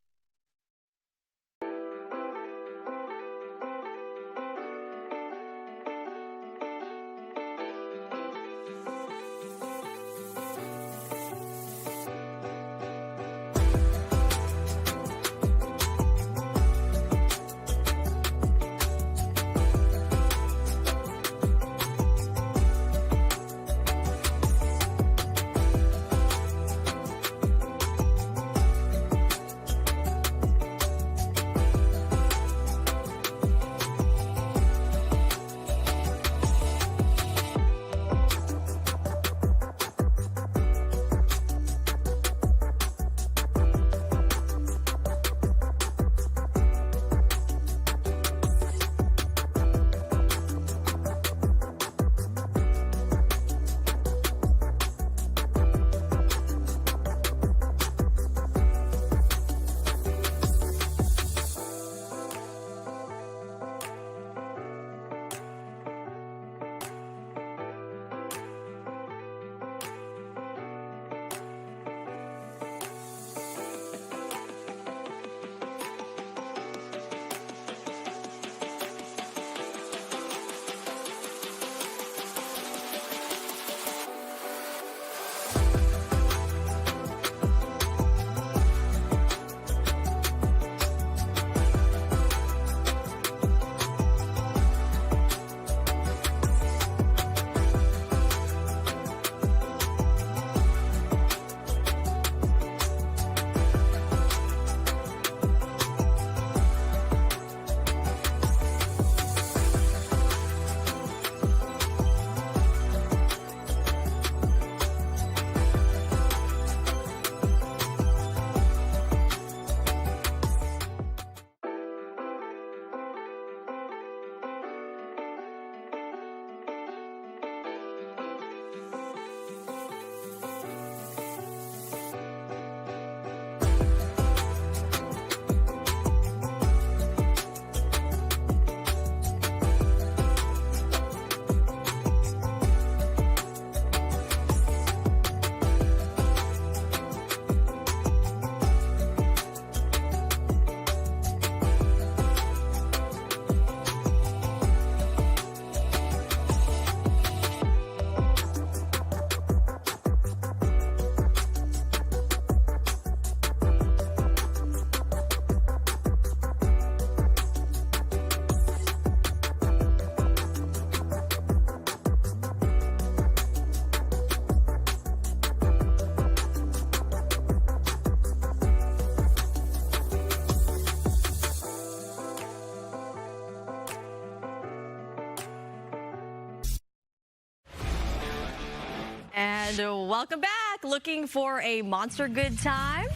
And welcome back. Looking for a monster good time?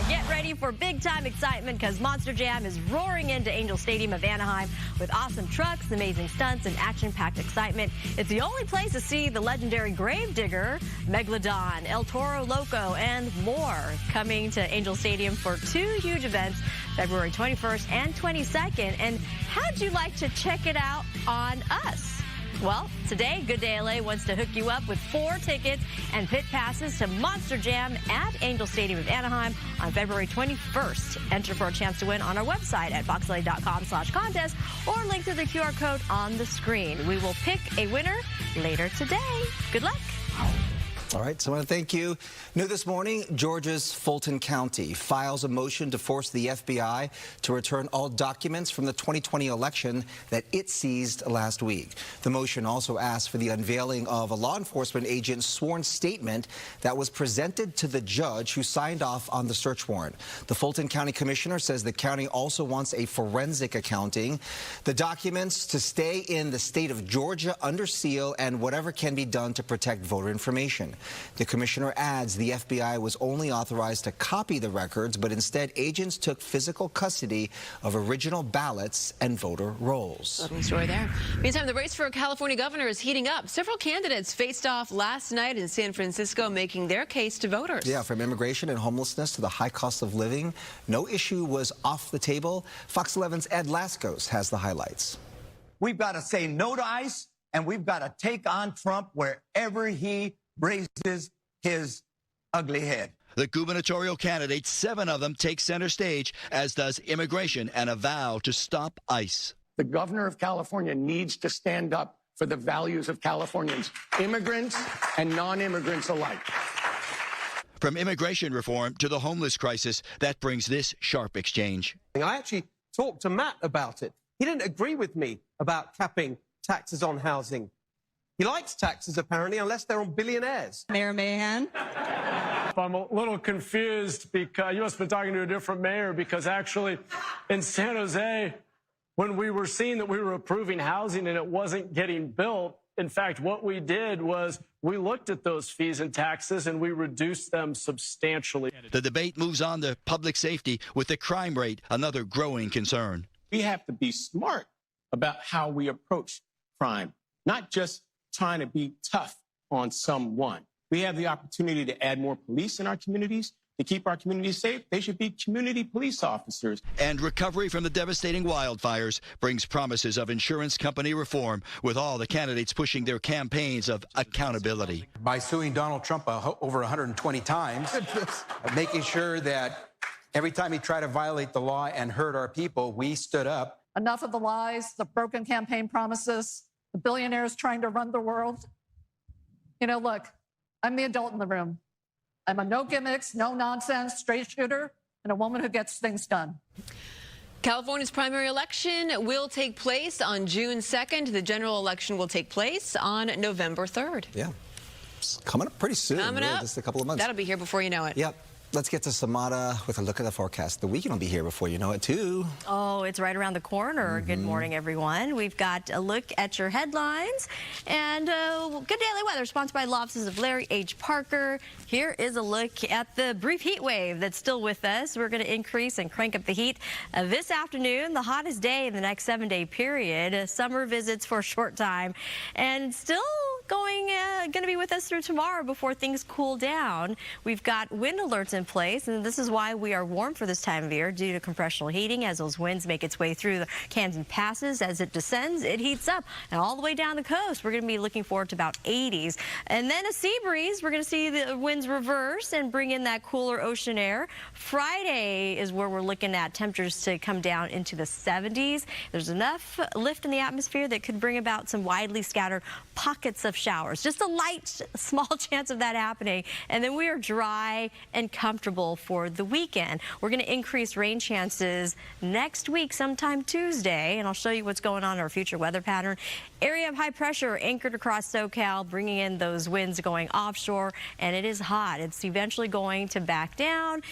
Get ready for big-time excitement because Monster Jam is roaring into Angel Stadium of Anaheim with awesome trucks, amazing stunts, and action-packed excitement. It's the only place to see the legendary Gravedigger, Megalodon, El Toro Loco, and more coming to Angel Stadium for 2 huge events, February 21st and 22nd. And how'd you like to check it out on us? Well, today, Good Day LA wants to hook you up with 4 tickets and pit passes to Monster Jam at Angel Stadium of Anaheim on February 21st. Enter for a chance to win on our website at foxla.com/contest or link to the QR code on the screen. We will pick a winner later today. Good luck. All right, so I want to thank you. New this morning, Georgia's Fulton County files a motion to force the FBI to return all documents from the 2020 election that it seized last week. The motion also asks for the unveiling of a law enforcement agent's sworn statement that was presented to the judge who signed off on the search warrant. The Fulton County Commissioner says the county also wants a forensic accounting, the documents to stay in the state of Georgia under seal, and whatever can be done to protect voter information. The commissioner adds the FBI was only authorized to copy the records, but instead agents took physical custody of original ballots and voter rolls. Lovely story there. Meantime, the race for California governor is heating up. Several candidates faced off last night in San Francisco, making their case to voters. Yeah, from immigration and homelessness to the high cost of living, no issue was off the table. Fox 11's Ed Lascos has the highlights. We've got to say no to ICE, and we've got to take on Trump wherever he raises his ugly head. The gubernatorial candidates, 7 of them, take center stage, as does immigration and a vow to stop ICE. The governor of California needs to stand up for the values of Californians, immigrants and non-immigrants alike. From immigration reform to the homeless crisis, that brings this sharp exchange. I actually talked to Matt about it. He didn't agree with me about capping taxes on housing. He likes taxes, apparently, unless they're on billionaires. Mayor Mahan? I'm a little confused because you must have been talking to a different mayor, because actually in San Jose, when we were seeing that we were approving housing and it wasn't getting built, in fact, what we did was we looked at those fees and taxes and we reduced them substantially. The debate moves on to public safety, with the crime rate another growing concern. We have to be smart about how we approach crime, not just trying to be tough on someone. We have the opportunity to add more police in our communities, to keep our communities safe. They should be community police officers. And recovery from the devastating wildfires brings promises of insurance company reform, with all the candidates pushing their campaigns of accountability. By suing Donald Trump over 120 times, making sure that every time he tried to violate the law and hurt our people, we stood up. Enough of the lies, the broken campaign promises, the billionaires trying to run the world. You know, look, I'm the adult in the room. I'm a no gimmicks, no nonsense, straight shooter, and a woman who gets things done. California's primary election will take place on June 2nd. The general election will take place on November 3rd. Yeah, it's coming up pretty soon. Coming up. Just a couple of months. That'll be here before you know it. Yep. Let's get to Savannah with a look at the forecast. The weekend will be here before you know it, too. Oh, it's right around the corner. Good morning, everyone. We've got a look at your headlines. And good daily weather, sponsored by Law Offices of Larry H. Parker. Here is a look at the brief heat wave that's still with us. We're going to increase and crank up the heat this afternoon, the hottest day in the next 7-day period. Summer visits for a short time. And still going to be with us through tomorrow before things cool down. We've got wind alerts in place, and this is why we are warm for this time of year, due to compressional heating. As those winds make its way through the Canyon passes, as it descends, it heats up, and all the way down the coast, we're going to be looking forward to about 80s. And then a sea breeze. We're going to see the winds reverse and bring in that cooler ocean air. Friday is where we're looking at temperatures to come down into the 70s. There's enough lift in the atmosphere that could bring about some widely scattered pockets of showers. Just a light, small chance of that happening. And then we are dry and comfortable for the weekend. We're going to increase rain chances next week, sometime Tuesday, and I'll show you what's going on in our future weather pattern. Area of high pressure anchored across SoCal, bringing in those winds going offshore, and it is hot. It's eventually going to back down,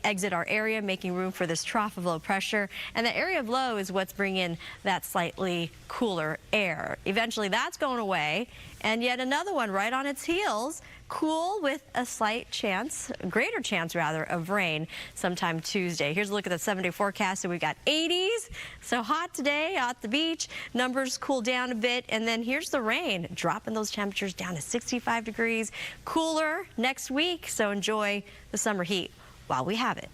exit our area, making room for this trough of low pressure. And the area of low is what's bringing that slightly cooler air. Eventually that's going away, and yet another one right on its heels. Cool with a slight chance, greater chance rather, of rain sometime Tuesday. Here's a look at the 7-day forecast. So we've got 80s, so hot today at the beach. Numbers cool down a bit, and then here's the rain, dropping those temperatures down to 65 degrees. Cooler next week, so enjoy the summer heat while we have it.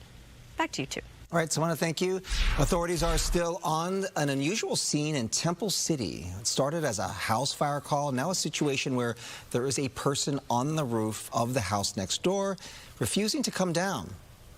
Back to you two. All right, Savannah, thank you. Authorities are still on an unusual scene in Temple City. It started as a house fire call, now a situation where there is a person on the roof of the house next door refusing to come down.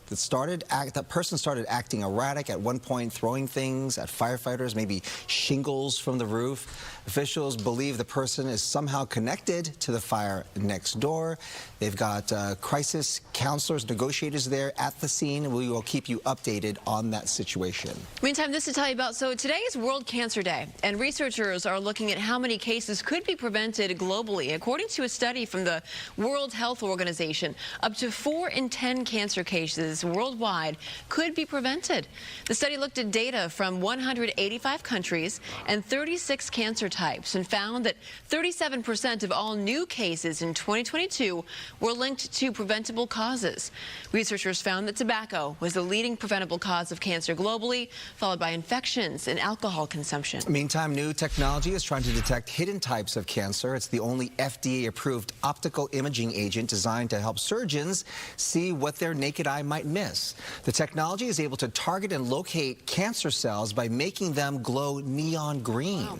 That person started acting erratic at one point, throwing things at firefighters, maybe shingles from the roof. Officials believe the person is somehow connected to the fire next door. They've got crisis counselors, negotiators there at the scene. We will keep you updated on that situation. Meantime, this to tell you about, so today is World Cancer Day, and researchers are looking at how many cases could be prevented globally. According to a study from the World Health Organization, up to 4 in 10 cancer cases worldwide could be prevented. The study looked at data from 185 countries and 36 cancer types and found that 37% of all new cases in 2022 were linked to preventable causes. Researchers found that tobacco was the leading preventable cause of cancer globally, followed by infections and alcohol consumption. Meantime, new technology is trying to detect hidden types of cancer. It's the only FDA-approved optical imaging agent designed to help surgeons see what their naked eye might miss. The technology is able to target and locate cancer cells by making them glow neon green. Wow.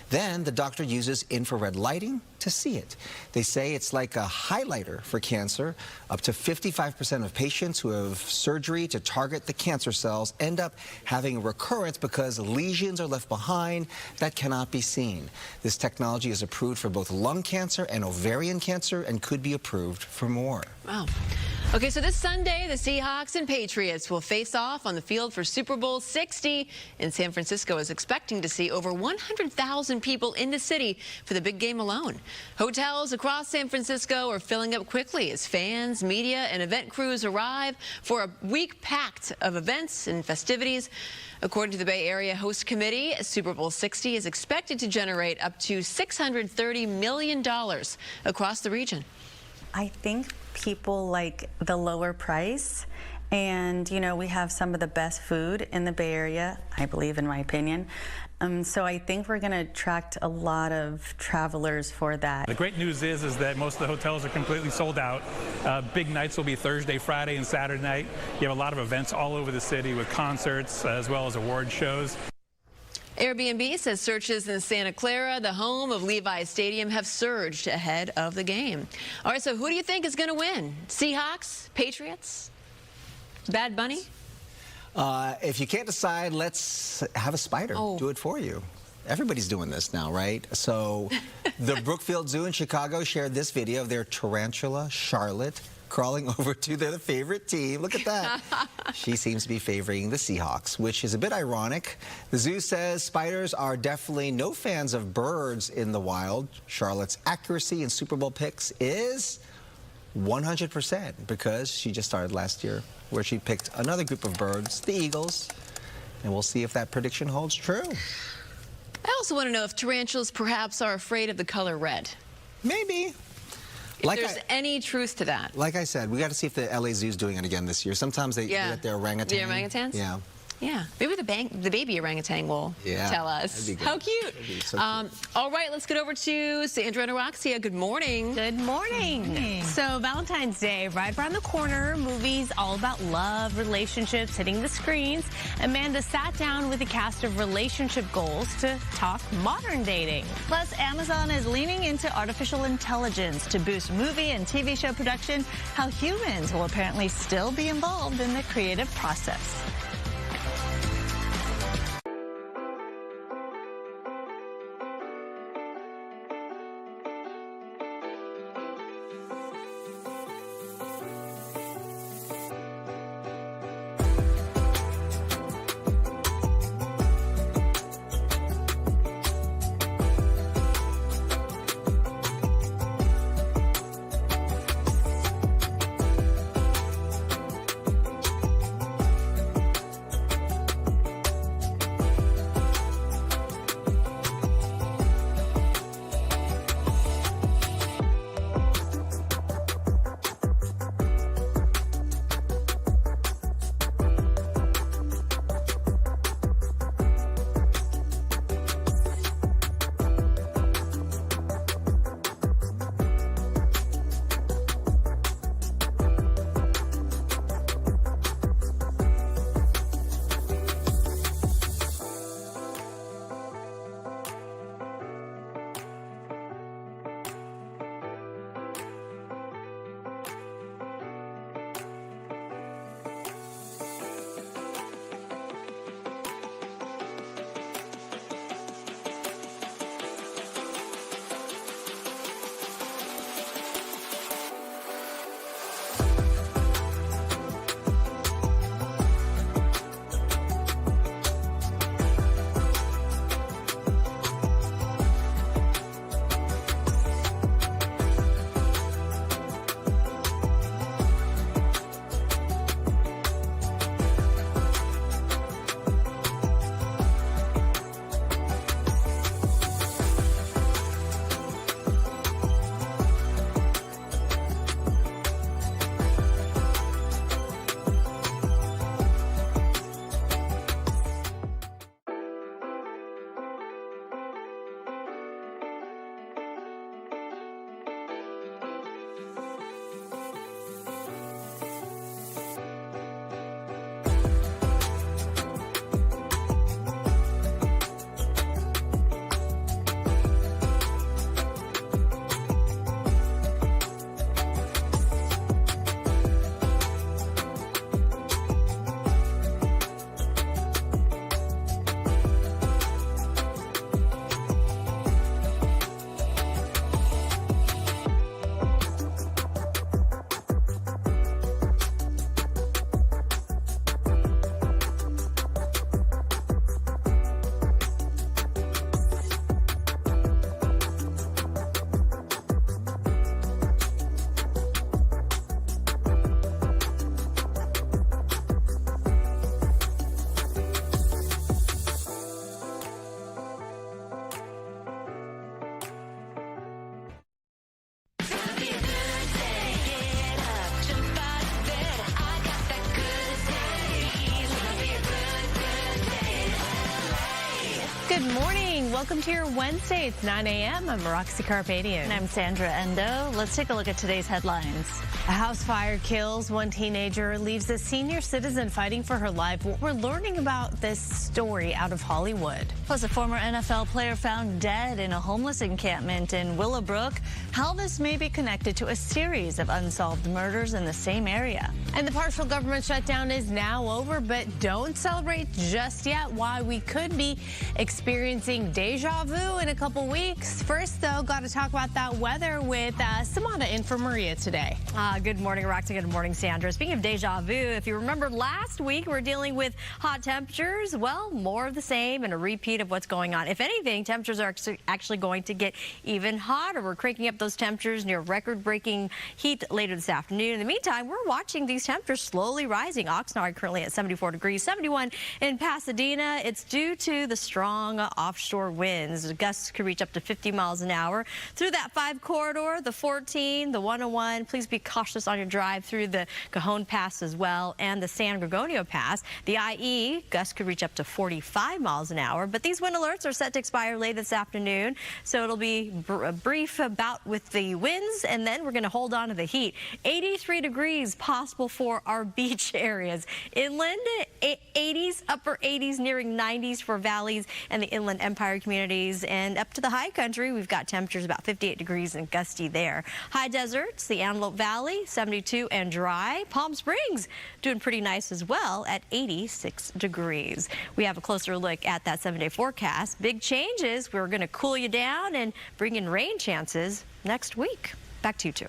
Then the doctor uses infrared lighting to see it. They say it's like a highlighter for cancer. Up to 55% of patients who have surgery to target the cancer cells end up having a recurrence because lesions are left behind that cannot be seen. This technology is approved for both lung cancer and ovarian cancer and could be approved for more. Wow. Okay, so this Sunday, the Seahawks and Patriots will face off on the field for Super Bowl 60, and San Francisco is expecting to see over 100,000 people in the city for the big game alone. Hotels across San Francisco are filling up quickly as fans, media, and event crews arrive for a week packed of events and festivities. According to the Bay Area Host Committee, Super Bowl 60 is expected to generate up to $630 million across the region. I think people like the lower price, and you know, we have some of the best food in the Bay Area, I believe, in my opinion. So I think we're going to attract a lot of travelers for that. The great news is that most of the hotels are completely sold out. Big nights will be Thursday, Friday, and Saturday night. You have a lot of events all over the city with concerts as well as award shows. Airbnb says searches in Santa Clara, the home of Levi's Stadium, have surged ahead of the game. All right, so who do you think is going to win? Seahawks, Patriots, Bad Bunny? If you can't decide, let's have a spider do it for you. Everybody's doing this now, right? So the Brookfield Zoo in Chicago shared this video of their tarantula, Charlotte, crawling over to their favorite team. Look at that. She seems to be favoring the Seahawks, which is a bit ironic. The zoo says spiders are definitely no fans of birds in the wild. Charlotte's accuracy in Super Bowl picks is 100% because she just started last year where she picked another group of birds, the Eagles, and we'll see if that prediction holds true. I also want to know if tarantulas perhaps are afraid of the color red. Maybe. If there's any truth to that. Like I said, we got to see if the LA Zoo's doing it again this year. Sometimes they get their orangutan. The orangutans? Yeah. Yeah, maybe the baby orangutan will tell us. How cute. So cute. All right, let's get over to Sandra and Araxia. Good morning. Good morning. So Valentine's Day, right around the corner. Movies all about love, relationships hitting the screens. Amanda sat down with a cast of relationship goals to talk modern dating. Plus, Amazon is leaning into artificial intelligence to boost movie and TV show production. How humans will apparently still be involved in the creative process. Good morning. Welcome to your Wednesday. It's 9 a.m. I'm Roxy Carpadian. And I'm Sandra Endo. Let's take a look at today's headlines. A house fire kills one teenager, leaves a senior citizen fighting for her life. What we're learning about this story out of Hollywood. Plus, a former NFL player found dead in a homeless encampment in Willowbrook. How this may be connected to a series of unsolved murders in the same area. And the partial government shutdown is now over, but don't celebrate just yet. Why we could be experiencing deja vu in a couple weeks. First, though, got to talk about that weather with Savannah in for Maria today. Good morning, Roxy. Good morning, Sandra. Speaking of deja vu, if you remember last week, we're dealing with hot temperatures. Well, more of the same and a repeat of what's going on. If anything, temperatures are actually going to get even hotter. We're cranking up those temperatures near record-breaking heat later this afternoon. In the meantime, we're watching these temperatures slowly rising. Oxnard currently at 74 degrees, 71 in Pasadena. It's due to the strong offshore winds. Gusts could reach up to 50 miles an hour through that 5 corridor, the 14, the 101. Please be cautious on your drive through the Cajon Pass as well and the San Gorgonio Pass. The IE, gusts could reach up to 45 miles an hour, but these wind alerts are set to expire late this afternoon, so it'll be a brief bout with the winds, and then we're going to hold on to the heat. 83 degrees possible for our beach areas. Inland, 80s, upper 80s, nearing 90s for valleys and the Inland Empire communities, and up to the high country, we've got temperatures about 58 degrees and gusty there. High deserts, the Antelope Valley, 72 and dry. Palm Springs doing pretty nice as well at 86 degrees. We have a closer look at that 7-day forecast. Big changes. We're going to cool you down and bring in rain chances next week. Back to you two.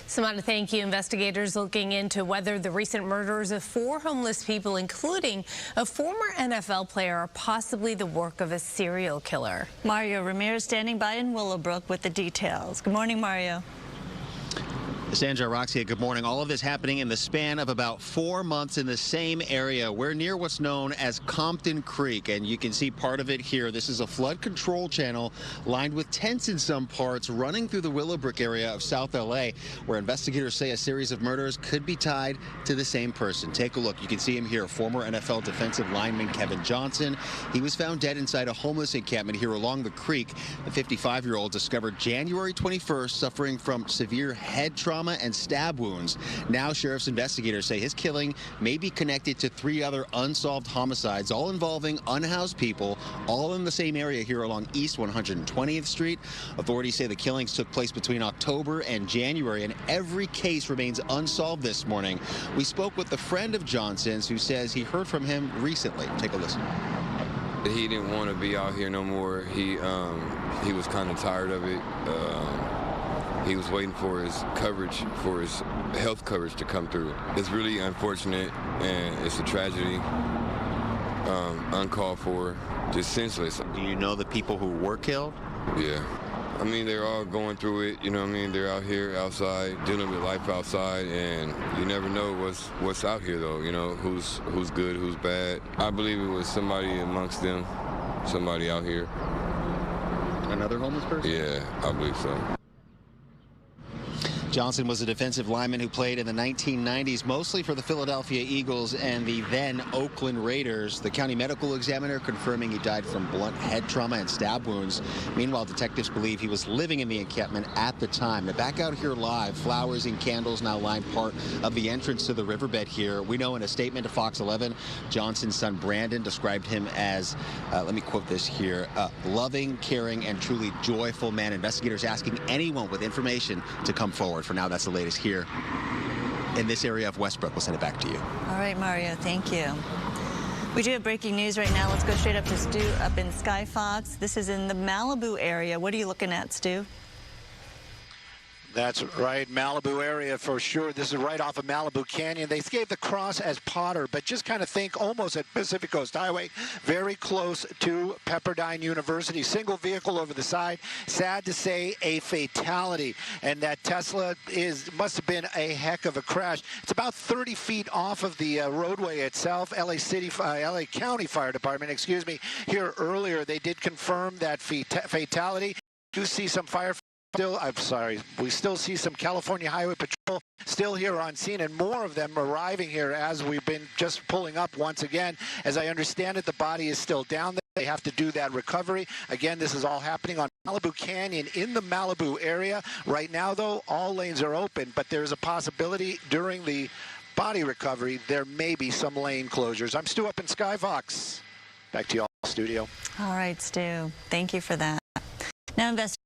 Samantha, thank you. Investigators looking into whether the recent murders of 4 homeless people, including a former NFL player, are possibly the work of a serial killer. Mario Ramirez standing by in Willowbrook with the details. Good morning, Mario. Sandra, Roxy, good morning. All of this happening in the span of about 4 months in the same area. We're near what's known as Compton Creek, and you can see part of it here. This is a flood control channel lined with tents in some parts running through the Willowbrook area of South LA, where investigators say a series of murders could be tied to the same person. Take a look. You can see him here, former NFL defensive lineman Kevin Johnson. He was found dead inside a homeless encampment here along the creek. The 55-year-old discovered January 21st, suffering from severe head trauma and stab wounds. Now sheriff's investigators say his killing may be connected to 3 other unsolved homicides, all involving unhoused people, all in the same area here along East 120th Street. Authorities say the killings took place between October and January, and every case remains unsolved this morning. We spoke with the friend of Johnson's who says he heard from him recently. Take a listen. He didn't want to be out here no more. He was kind of tired of it. He was waiting for his coverage, for his health coverage to come through. It's really unfortunate, and it's a tragedy, uncalled for, just senseless. Do you know the people who were killed? Yeah. I mean, they're all going through it, you know what I mean? They're out here, outside, dealing with life outside, and you never know what's out here, though, you know, who's good, who's bad. I believe it was somebody amongst them, somebody out here. Another homeless person? Yeah, I believe so. Johnson was a defensive lineman who played in the 1990s, mostly for the Philadelphia Eagles and the then Oakland Raiders. The county medical examiner confirming he died from blunt head trauma and stab wounds. Meanwhile, detectives believe he was living in the encampment at the time. Now, back out here live, flowers and candles now line part of the entrance to the riverbed here. We know in a statement to Fox 11, Johnson's son Brandon described him as, let me quote this here, loving, caring, and truly joyful man. Investigators asking anyone with information to come forward. For now, that's the latest here in this area of Westbrook. We'll send it back to you. All right, Mario, thank you. We do have breaking news right now. Let's go straight up to Stu up in Sky Fox. This is in the Malibu area. What are you looking at, Stu? That's right, Malibu area for sure. This is right off of Malibu Canyon. They gave the cross as Potter, but just kind of think almost at Pacific Coast Highway, very close to Pepperdine University. Single vehicle over the side. Sad to say, a fatality. And that Tesla must have been a heck of a crash. It's about 30 feet off of the roadway itself. LA County Fire Department, excuse me, here earlier, they did confirm that fatality. Do see some fire. We still see some California Highway Patrol still here on scene, and more of them arriving here as we've been just pulling up once again. As I understand it, the body is still down there. They have to do that recovery. Again, this is all happening on Malibu Canyon in the Malibu area. Right now, though, all lanes are open, but there's a possibility during the body recovery there may be some lane closures. I'm Stu up in Skyfox. Back to you all, studio. All right, Stu. Thank you for that. Now, investigators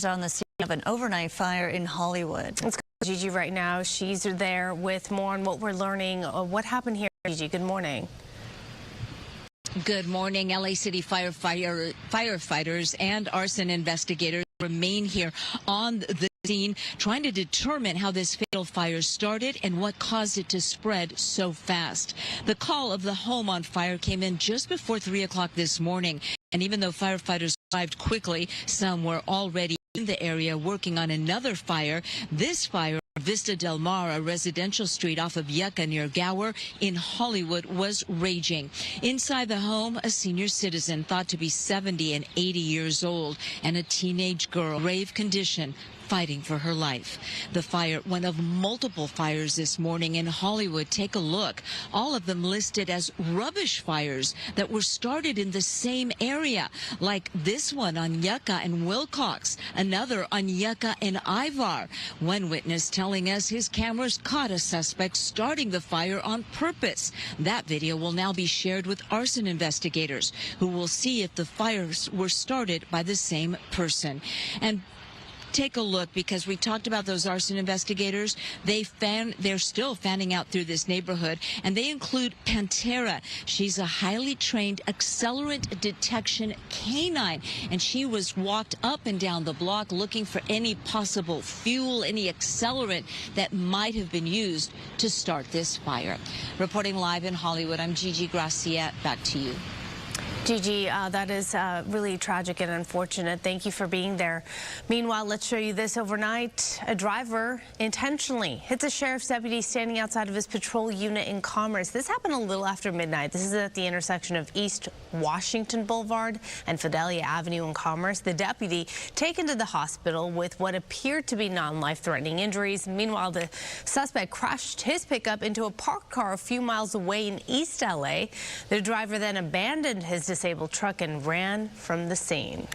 are on the scene of an overnight fire in Hollywood. Let's go to Gigi right now. She's there with more on what we're learning. What happened here, Gigi? Good morning. Good morning. LA City firefighters and arson investigators remain here on the scene, trying to determine how this fatal fire started and what caused it to spread so fast. The call of the home on fire came in just before 3 o'clock this morning. And even though firefighters arrived quickly, some were already in the area working on another fire. This fire, Vista Del Mar, a residential street off of Yucca near Gower in Hollywood, was raging. Inside the home, a senior citizen thought to be 70 and 80 years old and a teenage girl, grave condition, fighting for her life. The fire, one of multiple fires this morning in Hollywood. Take a look. All of them listed as rubbish fires that were started in the same area, like this one on Yucca and Wilcox, another on Yucca and Ivar. One witness telling us his cameras caught a suspect starting the fire on purpose. That video will now be shared with arson investigators, who will see if the fires were started by the same person. And take a look, because we talked about those arson investigators. They're still fanning out through this neighborhood, and they include Pantera. She's a highly trained accelerant detection canine, and she was walked up and down the block looking for any possible fuel, any accelerant that might have been used to start this fire. Reporting live in Hollywood, I'm Gigi Gracia. Back to you. Gigi, that is really tragic and unfortunate. Thank you for being there. Meanwhile, let's show you this. Overnight, a driver intentionally hits a sheriff's deputy standing outside of his patrol unit in Commerce. This happened a little after midnight. This is at the intersection of East Washington Boulevard and Fidelia Avenue in Commerce. The deputy taken to the hospital with what appeared to be non-life-threatening injuries. Meanwhile, the suspect crashed his pickup into a parked car a few miles away in East LA. The driver then abandoned his disabled truck and ran from the scene.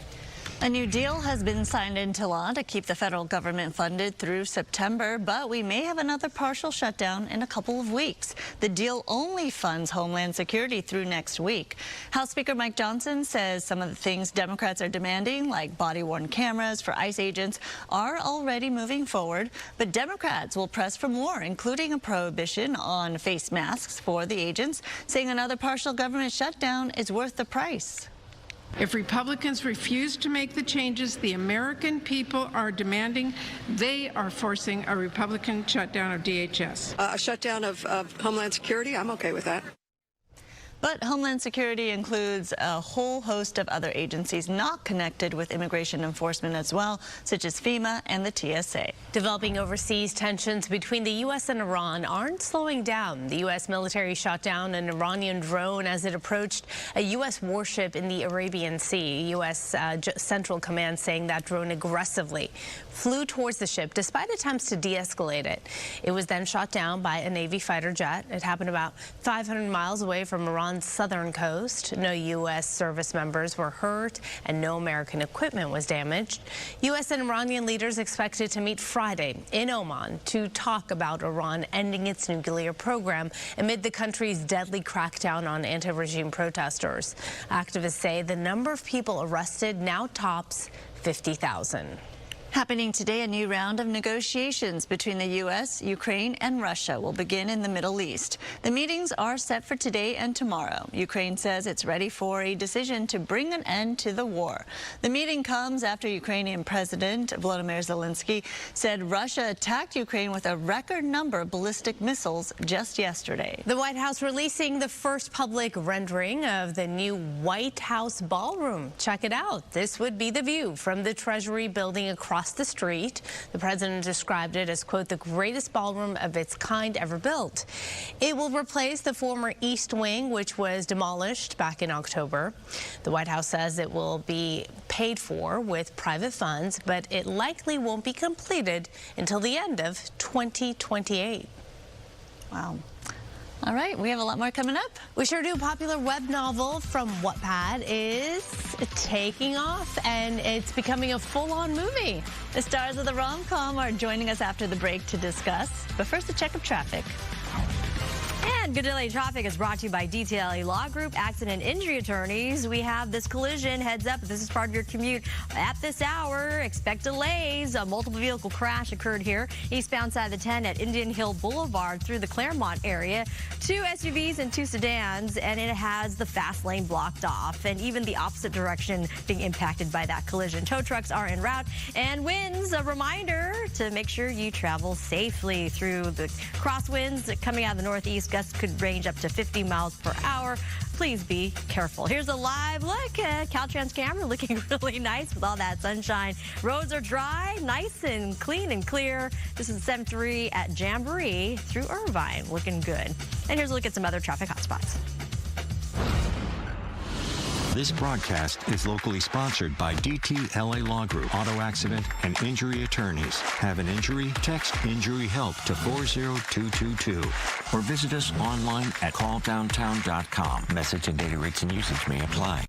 A new deal has been signed into law to keep the federal government funded through September, but we may have another partial shutdown in a couple of weeks. The deal only funds Homeland Security through next week. House Speaker Mike Johnson says some of the things Democrats are demanding, like body-worn cameras for ICE agents, are already moving forward, but Democrats will press for more, including a prohibition on face masks for the agents, saying another partial government shutdown is worth the price. If Republicans refuse to make the changes the American people are demanding, they are forcing a Republican shutdown of DHS. A shutdown of Homeland Security, I'm okay with that. But Homeland Security includes a whole host of other agencies not connected with immigration enforcement as well, such as FEMA and the TSA. Developing overseas tensions between the U.S. and Iran aren't slowing down. The U.S. military shot down an Iranian drone as it approached a U.S. warship in the Arabian Sea. U.S. Central Command saying that drone aggressively flew towards the ship despite attempts to de-escalate it. It was then shot down by a Navy fighter jet. It happened about 500 miles away from Iran's southern coast. No U.S. service members were hurt and no American equipment was damaged. U.S. and Iranian leaders expected to meet Friday in Oman to talk about Iran ending its nuclear program amid the country's deadly crackdown on anti-regime protesters. Activists say the number of people arrested now tops 50,000. Happening today, a new round of negotiations between the U.S., Ukraine, and Russia will begin in the Middle East. The meetings are set for today and tomorrow. Ukraine says it's ready for a decision to bring an end to the war. The meeting comes after Ukrainian President Volodymyr Zelensky said Russia attacked Ukraine with a record number of ballistic missiles just yesterday. The White House releasing the first public rendering of the new White House ballroom. Check it out. This would be the view from the Treasury building across across the street. The president described it as, quote, the greatest ballroom of its kind ever built. It will replace the former East Wing, which was demolished back in October. The White House says it will be paid for with private funds, but it likely won't be completed until the end of 2028. Wow. All right, we have a lot more coming up. We sure do. Popular web novel from Wattpad is taking off, and it's becoming a full-on movie. The stars of the rom-com are joining us after the break to discuss. But first, a check of traffic. And Good Day Traffic is brought to you by DTLA Law Group, accident injury attorneys. We have this collision. Heads up, if this is part of your commute at this hour, expect delays. A multiple vehicle crash occurred here eastbound side of the 10 at Indian Hill Boulevard through the Claremont area. 2 SUVs and 2 sedans, and it has the fast lane blocked off, and even the opposite direction being impacted by that collision. Tow trucks are en route, and winds, a reminder to make sure you travel safely through the crosswinds coming out of the northeast. Gusts could range up to 50 miles per hour. Please be careful. Here's a live look. Caltrans camera looking really nice with all that sunshine. Roads are dry, nice and clean and clear. This is 7-3 at Jamboree through Irvine. Looking good. And here's a look at some other traffic hotspots. This broadcast is locally sponsored by DTLA Law Group, Auto Accident and Injury Attorneys. Have an injury? Text Injury Help to 40222 or visit us online at calldowntown.com. Message and data rates and usage may apply.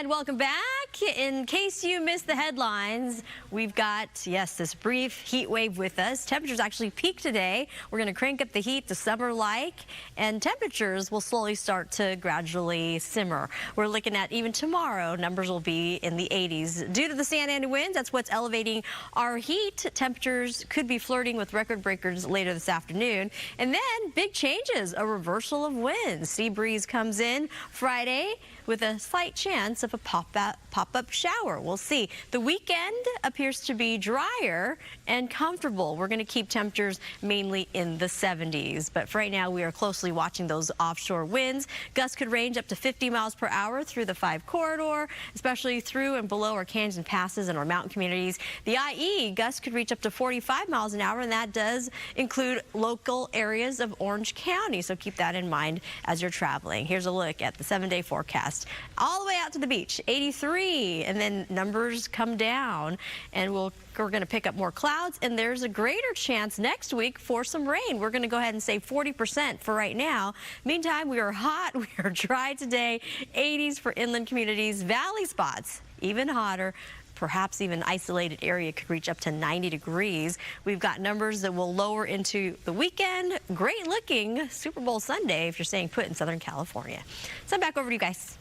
And welcome back. In case you missed the headlines, we've got, yes, this brief heat wave with us. Temperatures actually peaked today. We're going to crank up the heat to summer-like, and temperatures will slowly start to gradually simmer. We're looking at even tomorrow, numbers will be in the 80s. Due to the Santa Ana winds, that's what's elevating our heat. Temperatures could be flirting with record breakers later this afternoon. And then big changes, a reversal of winds. Sea breeze comes in Friday with a slight chance of a pop-up shower. We'll see. The weekend appears to be drier and comfortable. We're going to keep temperatures mainly in the 70s. But for right now, we are closely watching those offshore winds. Gusts could range up to 50 miles per hour through the 5 corridor, especially through and below our canyons and passes and our mountain communities. The IE, gusts could reach up to 45 miles an hour, and that does include local areas of Orange County. So keep that in mind as you're traveling. Here's a look at the 7-day forecast. All the way out to the beach, 83, and then numbers come down, and we're going to pick up more clouds, and there's a greater chance next week for some rain. We're going to go ahead and say 40% for right now. Meantime, we are hot, we are dry today, 80s for inland communities, valley spots, even hotter. Perhaps even an isolated area could reach up to 90 degrees. We've got numbers that will lower into the weekend. Great looking Super Bowl Sunday if you're staying put in Southern California. So back over to you guys.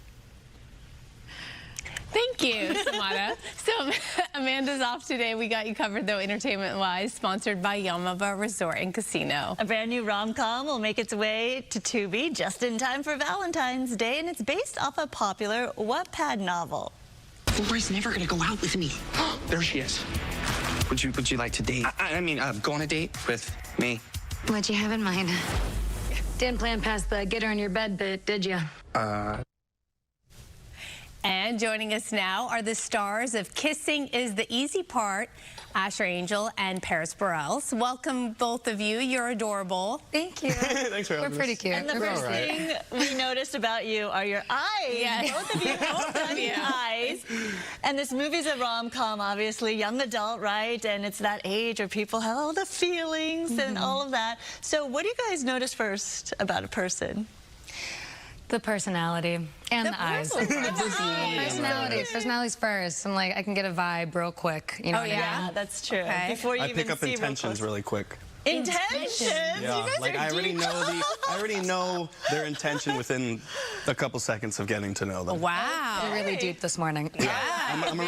Thank you, Savannah. So Amanda's off today. We got you covered, though, entertainment-wise, sponsored by Yamava Resort and Casino. A brand new rom-com will make its way to Tubi just in time for Valentine's Day, and it's based off a popular Wattpad novel. Laura's never gonna go out with me. There she is. Would you like to date? I mean, go on a date with me. What'd you have in mind? Didn't plan past the get her in your bed bit, did you? And joining us now are the stars of Kissing is the Easy Part, Asher Angel and Paris Burrell. Welcome, both of you. You're adorable. Thank you. Thanks for having us. We're pretty cute. And the first thing we noticed about you are your eyes. Yes. Both of you, both of you. Eyes. And this movie's a rom-com, obviously, young adult, right? And it's that age where people have all the feelings and all of that. So what do you guys notice first about a person? The personality and the eyes. Personality's first. I'm like, I can get a vibe real quick. You know Oh, yeah? That's true. Okay. Before you I even pick up see intentions really quick. Intentions? Yeah, like I already know their intention within a couple seconds of getting to know them. Wow. They're really deep this morning. Yeah,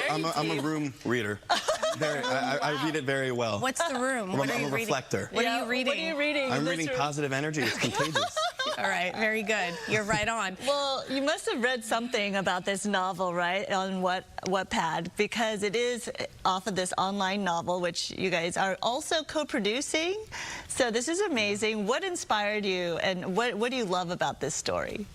I'm a room reader. I read it very well. What's the room? I'm a reflector. What are you reading? What are you reading? I'm reading positive energy. It's contagious. All right, very good. You're right on. Well, you must have read something about this novel, right, on Wattpad, because it is off of this online novel, which you guys are also co-producing. So this is amazing. What inspired you, and what do you love about this story?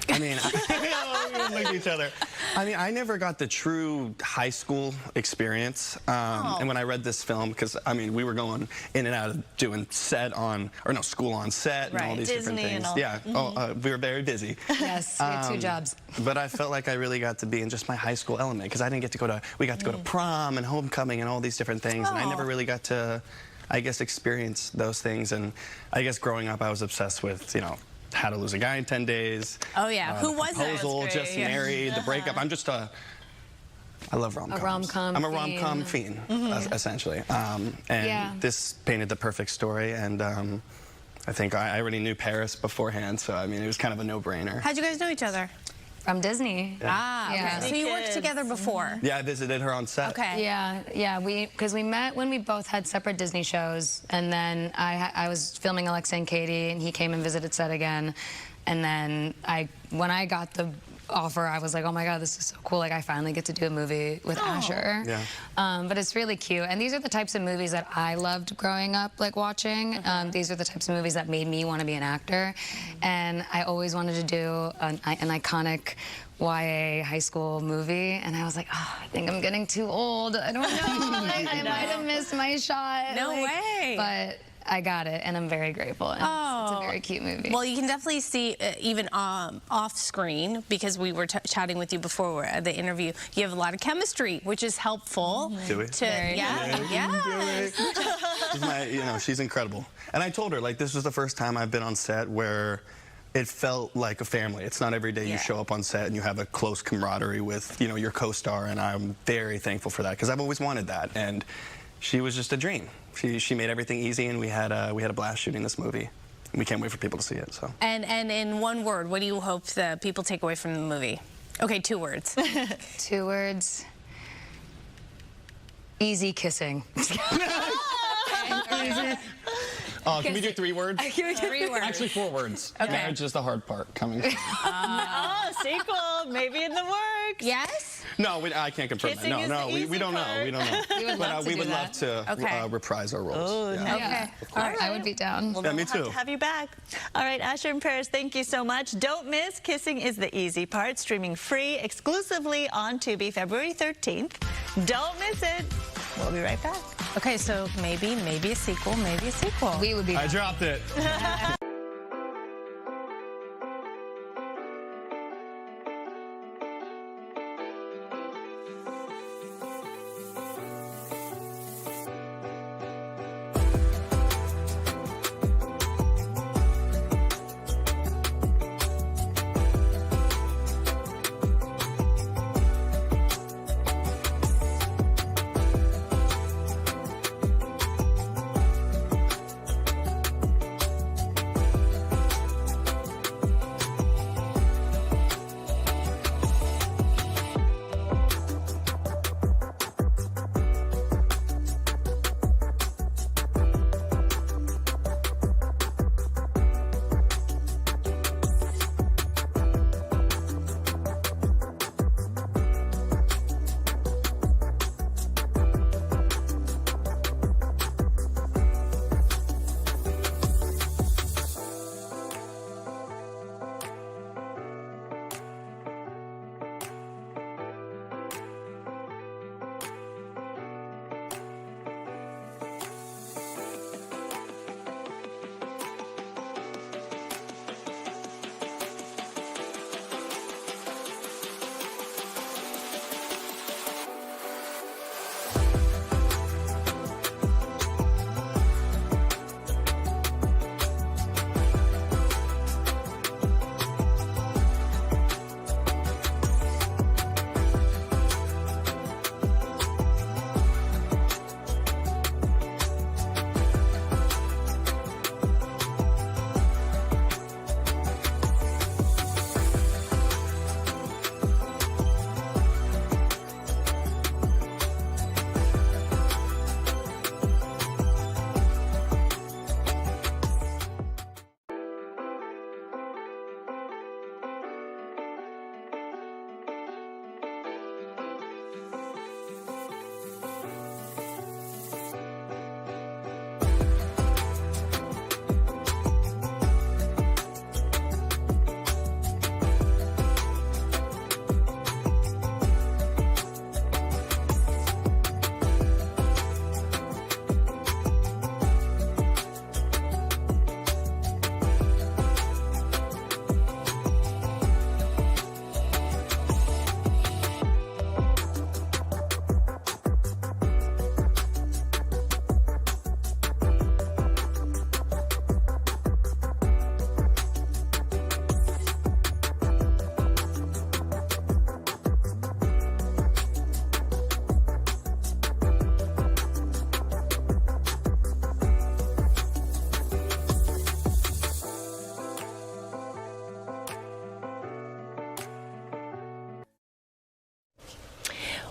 I mean, we look at each other. I mean, I never got the true high school experience. And when I read this film, because, I mean, we were going in and out of doing school on set and all these different things. Yeah, we were very busy. Yes, we had 2 jobs. But I felt like I really got to be in just my high school element, because I didn't get to go to, we got to go to prom and homecoming and all these different things. And I never really got to, I guess, experience those things. And I guess growing up, I was obsessed with, you know, How to Lose a Guy in 10 Days. Oh, yeah. Who was that? Proposal, Just Married, the breakup. I'm just I love rom-coms. A rom-com I'm a rom-com fiend, essentially. And this painted the perfect story. And I think I already knew Paris beforehand, so, I mean, it was kind of a no-brainer. How'd you guys know each other? From Disney. Ah, okay. Yeah. So you worked together before? Yeah, I visited her on set. Okay. Yeah, because we met when we both had separate Disney shows, and then I was filming Alexa and Katie, and he came and visited set again, and then when I got the offer, I was like, oh my God, this is so cool. Like, I finally get to do a movie with Asher. Yeah. But it's really cute. And these are the types of movies that I loved growing up, like, watching. These are the types of movies that made me want to be an actor. And I always wanted to do an iconic YA high school movie, and I was like, oh, I think I'm getting too old. I don't know. I might have missed my shot. No way. But I got it, and I'm very grateful. And it's a very cute movie. Well, you can definitely see, even off screen, because we were chatting with you before the interview, you have a lot of chemistry, which is helpful. Do we? She's incredible. And I told her, like, this was the first time I've been on set where it felt like a family. It's not every day you show up on set and you have a close camaraderie with, you know, your co-star, and I'm very thankful for that because I've always wanted that. And she was just a dream. She made everything easy, and we had a blast shooting this movie. We can't wait for people to see it. So. And in one word, what do you hope the people take away from the movie? Okay, 2 words. 2 words. Easy kissing. Can we do 3 words? Can we do 3 words? Actually, 4 words. Okay. Marriage is the hard part coming. Oh, sequel, maybe in the works. Yes? No, I can't confirm Kissing that. is No, the we easy don't know. part. We don't know. We would love to we do would that. love to Okay. reprise our roles. Oh, yeah. nice. Okay. All right. I would be down. Well, Yeah, then me we'll have too. to have you back. All right, Asher and Paris, thank you so much. Don't miss Kissing is the Easy Part, streaming free exclusively on Tubi February 13th. Don't miss it. We'll be right back. Okay, so maybe a sequel, maybe a sequel. We would be I dropped it.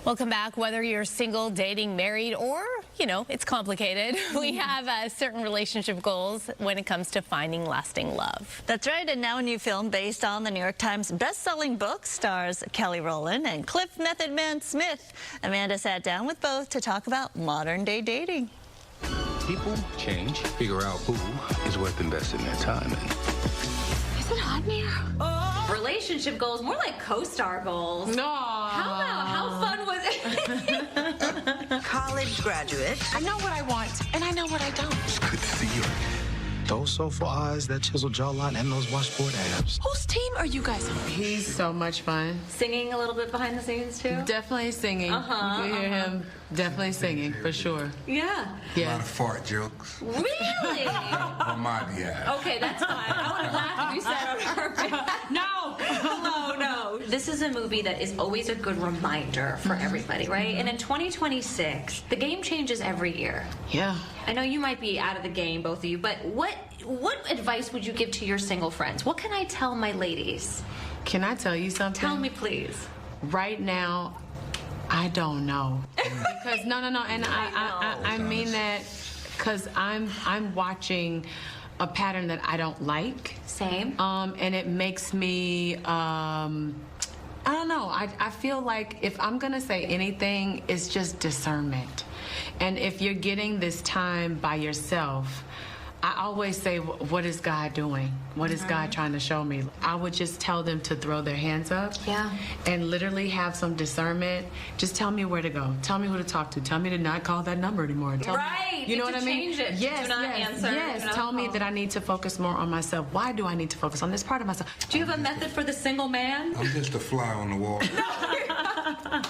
Welcome back. Whether you're single, dating, married, or, you know, it's complicated, we have certain relationship goals when it comes to finding lasting love. That's right, and now a new film based on the New York Times best-selling book stars Kelly Rowland and Cliff Method Man Smith. Amanda sat down with both to talk about modern-day dating. People change, figure out who is worth investing their time in. Is it hot in here? Oh. Relationship goals, more like co-star goals. No. How fun was it? College graduate. I know what I want, and I know what I don't. It's good to see you again. Those soulful eyes, that chiseled jawline, and those washboard abs. Whose team are you guys on? He's so much fun. Singing a little bit behind the scenes, too? Definitely singing. You can hear him definitely singing, for sure. Yeah. A lot of fart jokes. Really? On my behalf. Okay, that's fine. I would have laughed if you said is a movie that is always a good reminder for everybody, right? And in 2026, the game changes every year. Yeah. I know you might be out of the game, both of you, but what advice would you give to your single friends? What can I tell my ladies? Can I tell you something? Tell me, please. Right now, I don't know. Because no, and I mean that because I'm watching a pattern that I don't like. Same. And it makes me I don't know. I feel like if I'm gonna say anything, it's just discernment. And if you're getting this time by yourself, I always say, what is God doing? What is God trying to show me? I would just tell them to throw their hands up and literally have some discernment. Just tell me where to go. Tell me who to talk to. Tell me to not call that number anymore. Tell me, you know what I mean? Change it. Yes, Do not answer. Yes, Do not tell me call. that I need to focus more on myself. Why do I need to focus on this part of myself? Do you have a method for the single man? I'm just a fly on the wall.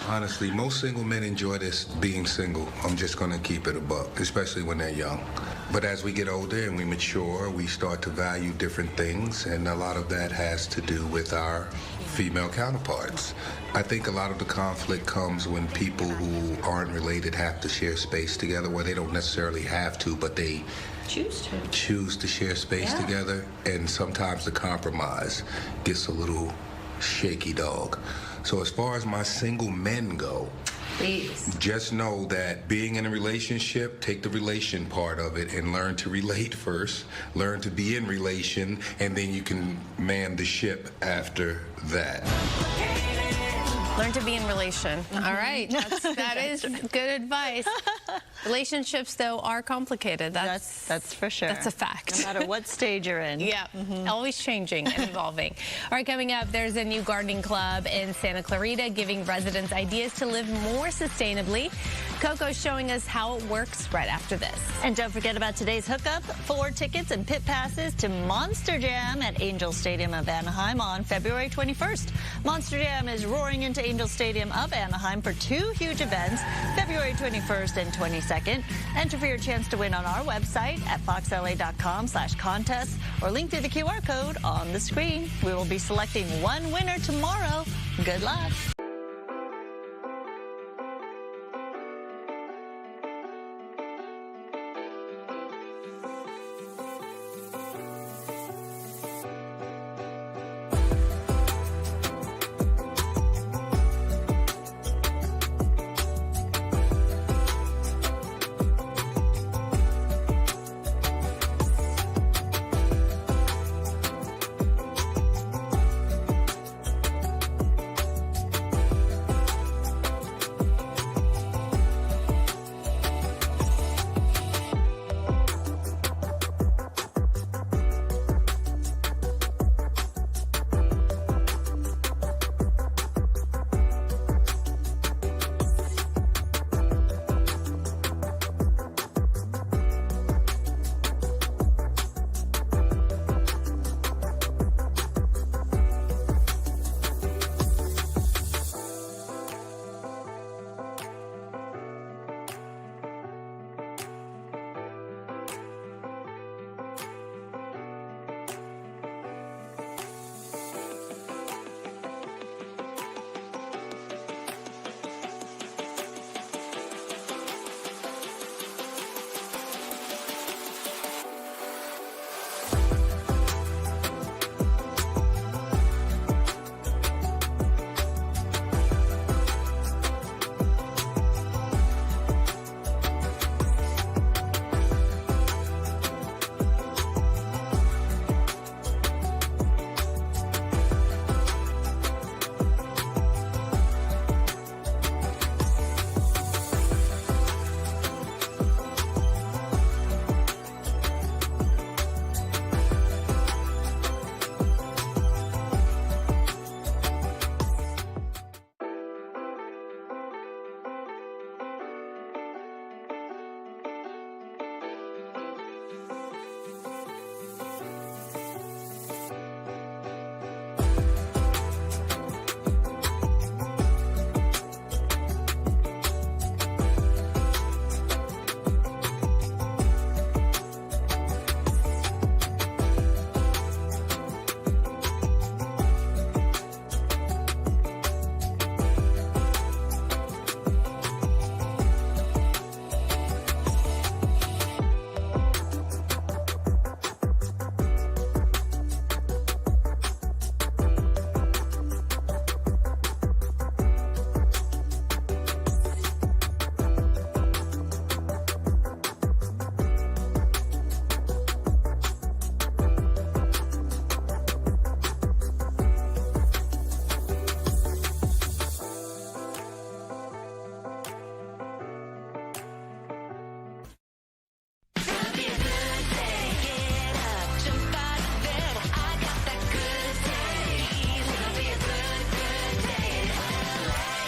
Honestly, most single men enjoy this being single. I'm just going to keep it a buck, especially when they're young. But as we get older and we mature, we start to value different things, and a lot of that has to do with our female counterparts. I think a lot of the conflict comes when people who aren't related have to share space together, where they don't necessarily have to, but they choose to share space together, and sometimes the compromise gets a little shaky dog. So as far as my single men go, please just know that being in a relationship, take the relation part of it and learn to relate first, learn to be in relation, and then you can man the ship after that. Learn to be in relation. All right, that is good advice. Relationships, though, are complicated. That's for sure. That's a fact. No matter what stage you're in. Yeah, always changing and evolving. All right, coming up, there's a new gardening club in Santa Clarita giving residents ideas to live more sustainably. Coco's showing us how it works right after this. And don't forget about today's hookup, 4 tickets and pit passes to Monster Jam at Angel Stadium of Anaheim on February 21st. Monster Jam is roaring into Angel Stadium of Anaheim for 2 huge events, February 21st and 22nd. Enter for your chance to win on our website at foxla.com/contest or link through the QR code on the screen. We will be selecting one winner tomorrow. Good luck.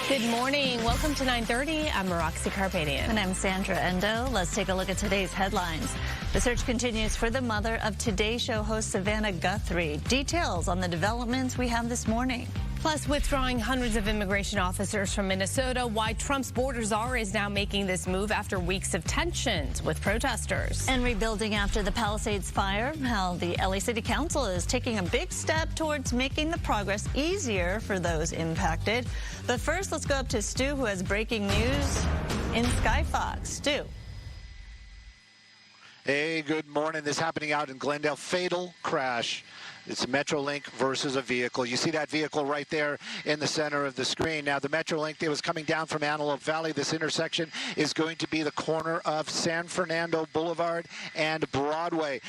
Good morning. Welcome to 9:30. I'm Roxy Carpadian. And I'm Sandra Endo. Let's take a look at today's headlines. The search continues for the mother of Today Show host Savannah Guthrie. Details on the developments we have this morning. Plus, withdrawing hundreds of immigration officers from Minnesota, why Trump's border czar is now making this move after weeks of tensions with protesters. And rebuilding after the Palisades fire, how the LA City Council is taking a big step towards making the progress easier for those impacted. But first, let's go up to Stu, who has breaking news in Skyfox. Stu. Hey, good morning. This happening out in Glendale. Fatal crash. It's a Metrolink versus a vehicle. You see that vehicle right there in the center of the screen. Now, the Metrolink that was coming down from Antelope Valley, this intersection is going to be the corner of San Fernando Boulevard and Broadway.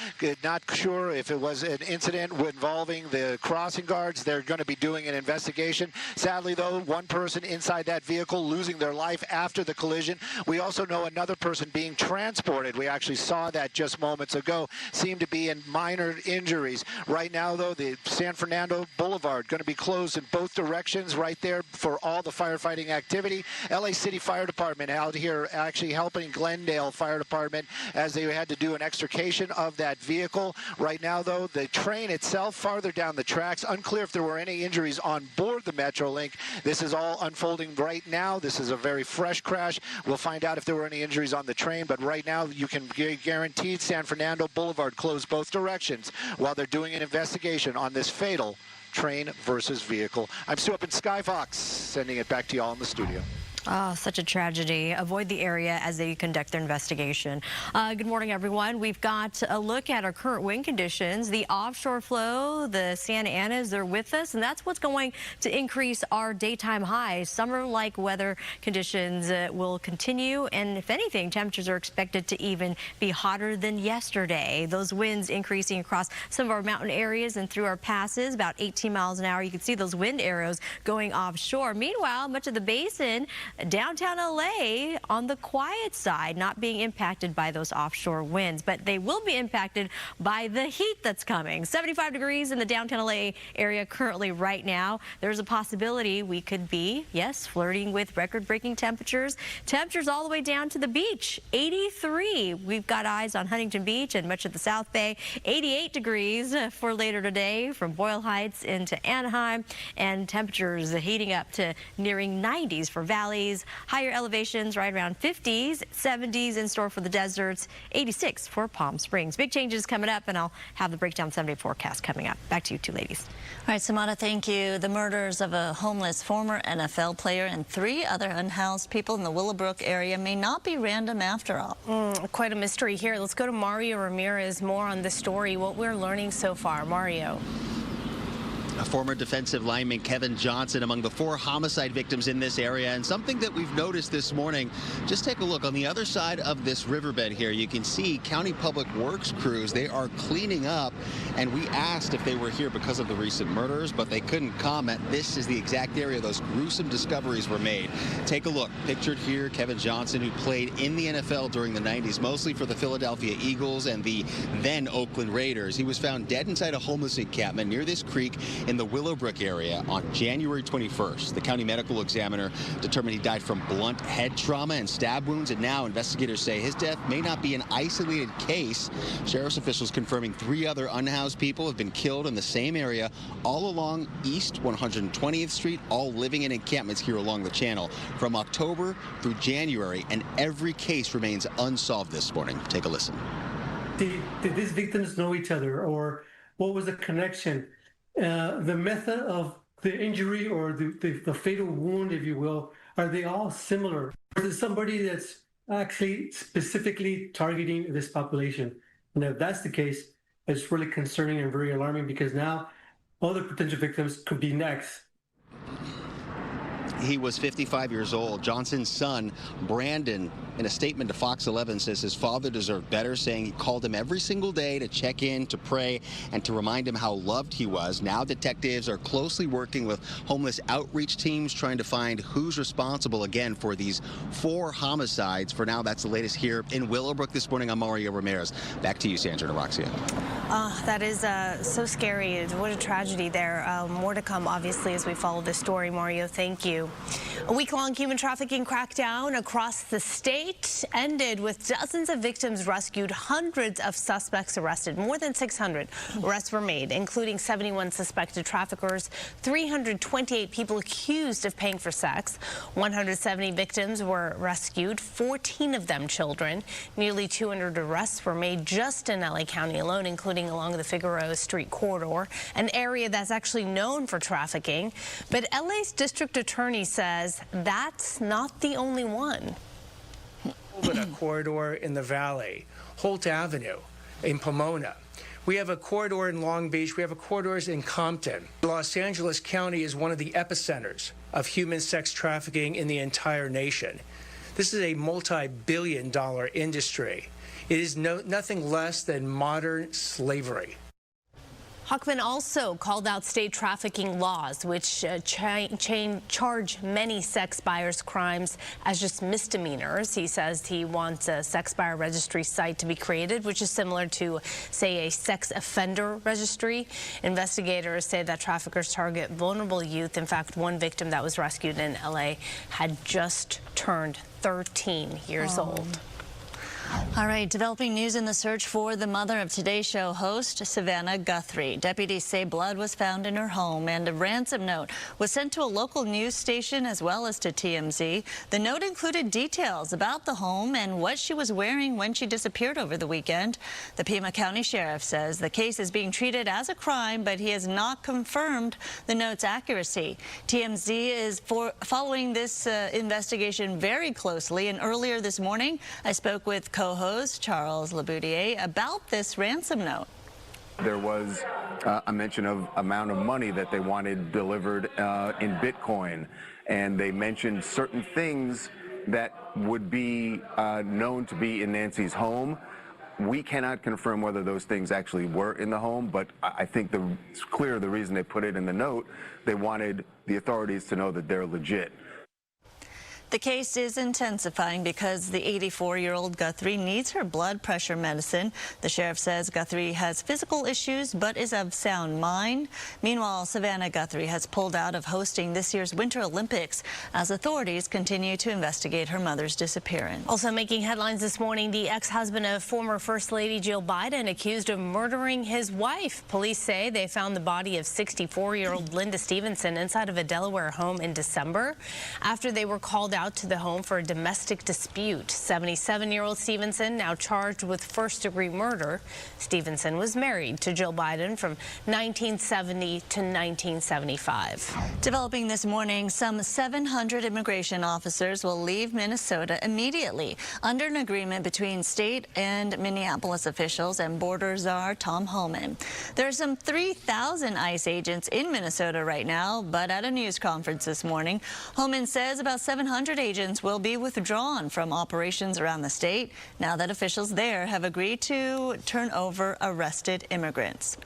Not sure if it was an incident involving the crossing guards. They're going to be doing an investigation. Sadly, though, one person inside that vehicle losing their life after the collision. We also know another person being transported. We actually saw that just moments ago. Seemed to be in minor injuries. Right now, though, the San Fernando Boulevard going to be closed in both directions right there for all the firefighting activity. LA City Fire Department out here actually helping Glendale Fire Department as they had to do an extrication of that vehicle. Right now, though, the train itself farther down the tracks, unclear if there were any injuries on board the Metrolink. This is all unfolding right now. This is a very fresh crash. We'll find out if there were any injuries on the train, but right now you can guarantee San Fernando Boulevard closed both directions while they're doing an investigation on this fatal train versus vehicle. I'm Stu up in Skyfox, sending it back to y'all in the studio. Oh, such a tragedy. Avoid the area as they conduct their investigation. Good morning, everyone. We've got a look at our current wind conditions. The offshore flow, the Santa Anas, they're with us, and that's what's going to increase our daytime highs. Summer-like weather conditions will continue, and if anything, temperatures are expected to even be hotter than yesterday. Those winds increasing across some of our mountain areas and through our passes, about 18 miles an hour. You can see those wind arrows going offshore. Meanwhile, much of the basin, downtown LA on the quiet side, not being impacted by those offshore winds, but they will be impacted by the heat that's coming. 75 degrees in the downtown LA area currently right now. There's a possibility we could be, yes, flirting with record-breaking temperatures. Temperatures all the way down to the beach, 83. We've got eyes on Huntington Beach and much of the South Bay. 88 degrees for later today from Boyle Heights into Anaheim, and temperatures heating up to nearing 90s for valleys. Higher elevations right around 50s, 70s in store for the deserts, 86 for Palm Springs. Big changes coming up, and I'll have the breakdown 7-day forecast coming up. Back to you two ladies. All right, Samana, thank you. The murders of a homeless former NFL player and 3 other unhoused people in the Willowbrook area may not be random after all. Quite a mystery here. Let's go to Mario Ramirez. More on the story, what we're learning so far. Mario. A former defensive lineman, Kevin Johnson, among the 4 homicide victims in this area. And something that we've noticed this morning, just take a look on the other side of this riverbed here. You can see County Public Works crews. They are cleaning up. And we asked if they were here because of the recent murders, but they couldn't comment. This is the exact area those gruesome discoveries were made. Take a look. Pictured here, Kevin Johnson, who played in the NFL during the 90s, mostly for the Philadelphia Eagles and the then Oakland Raiders. He was found dead inside a homeless encampment near this creek in the Willowbrook area on January 21st. The county medical examiner determined he died from blunt head trauma and stab wounds, and now investigators say his death may not be an isolated case. Sheriff's officials confirming 3 other unhoused people have been killed in the same area all along East 120th Street, all living in encampments here along the channel from October through January, and every case remains unsolved this morning. Take a listen. Did these victims know each other, or what was the connection? The method of the injury or the fatal wound, if you will, are they all similar? Or is it somebody that's actually specifically targeting this population? And if that's the case, it's really concerning and very alarming, because now other potential victims could be next. He was 55 years old. Johnson's son, Brandon, in a statement to Fox 11, says his father deserved better, saying he called him every single day to check in, to pray, and to remind him how loved he was. Now detectives are closely working with homeless outreach teams, trying to find who's responsible, again, for these 4 homicides. For now, that's the latest here in Willowbrook this morning. I'm Mario Ramirez. Back to you, Sandra and Roxia. That is so scary. What a tragedy there. More to come, obviously, as we follow this story. Mario, thank you. A week-long human trafficking crackdown across the state ended with dozens of victims rescued, hundreds of suspects arrested. More than 600 arrests were made, including 71 suspected traffickers, 328 people accused of paying for sex. 170 victims were rescued, 14 of them children. Nearly 200 arrests were made just in LA County alone, including along the Figueroa Street corridor, an area that's actually known for trafficking. But LA's district attorney says that's not the only one. A corridor in the Valley, Holt Avenue in Pomona. We have a corridor in Long Beach. We have corridors in Compton. Los Angeles County is one of the epicenters of human sex trafficking in the entire nation. This is a multi-billion-dollar industry. It is nothing less than modern slavery. Huckman also called out state trafficking laws, which charge many sex buyers' crimes as just misdemeanors. He says he wants a sex buyer registry site to be created, which is similar to, say, a sex offender registry. Investigators say that traffickers target vulnerable youth. In fact, one victim that was rescued in LA had just turned 13 years old. All right, developing news in the search for the mother of Today Show host, Savannah Guthrie. Deputies say blood was found in her home and a ransom note was sent to a local news station as well as to TMZ. The note included details about the home and what she was wearing when she disappeared over the weekend. The Pima County Sheriff says the case is being treated as a crime, but he has not confirmed the note's accuracy. TMZ is following this investigation very closely, and earlier this morning I spoke with co-host Charles Laboudier about this ransom note. There was a mention of amount of money that they wanted delivered in Bitcoin, and they mentioned certain things that would be known to be in Nancy's home. We cannot confirm whether those things actually were in the home, but I think it's clear the reason they put it in the note, they wanted the authorities to know that they're legit. The case is intensifying because the 84-year-old Guthrie needs her blood pressure medicine. The sheriff says Guthrie has physical issues but is of sound mind. Meanwhile, Savannah Guthrie has pulled out of hosting this year's Winter Olympics as authorities continue to investigate her mother's disappearance. Also making headlines this morning, the ex-husband of former First Lady Jill Biden accused of murdering his wife. Police say they found the body of 64-year-old Linda Stevenson inside of a Delaware home in December after they were called out to the home for a domestic dispute. 77-year-old Stevenson now charged with first-degree murder. Stevenson was married to Jill Biden from 1970 to 1975. Developing this morning, some 700 immigration officers will leave Minnesota immediately under an agreement between state and Minneapolis officials and border czar Tom Homan. There are some 3,000 ICE agents in Minnesota right now, but at a news conference this morning, Homan says about 700 agents will be withdrawn from operations around the state now that officials there have agreed to turn over arrested immigrants.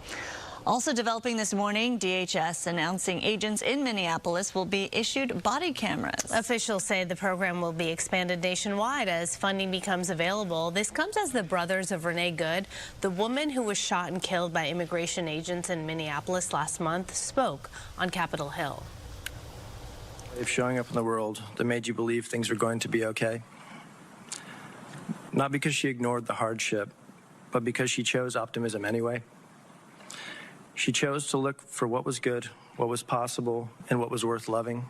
Also developing this morning, DHS announcing agents in Minneapolis will be issued body cameras. Officials say the program will be expanded nationwide as funding becomes available. This comes as the brothers of Renee Good, the woman who was shot and killed by immigration agents in Minneapolis last month, spoke on Capitol Hill. If showing up in the world that made you believe things were going to be okay. Not because she ignored the hardship, but because she chose optimism anyway. She chose to look for what was good, what was possible, and what was worth loving.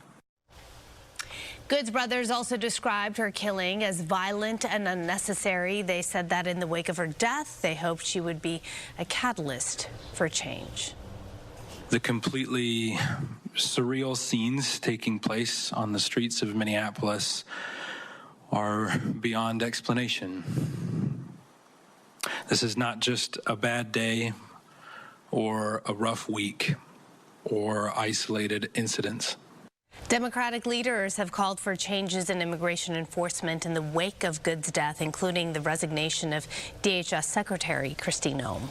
Good's brothers also described her killing as violent and unnecessary. They said that in the wake of her death, they hoped she would be a catalyst for change. The completely surreal scenes taking place on the streets of Minneapolis are beyond explanation. This is not just a bad day or a rough week or isolated incidents. Democratic leaders have called for changes in immigration enforcement in the wake of Good's death, including the resignation of DHS Secretary Kristi Noem.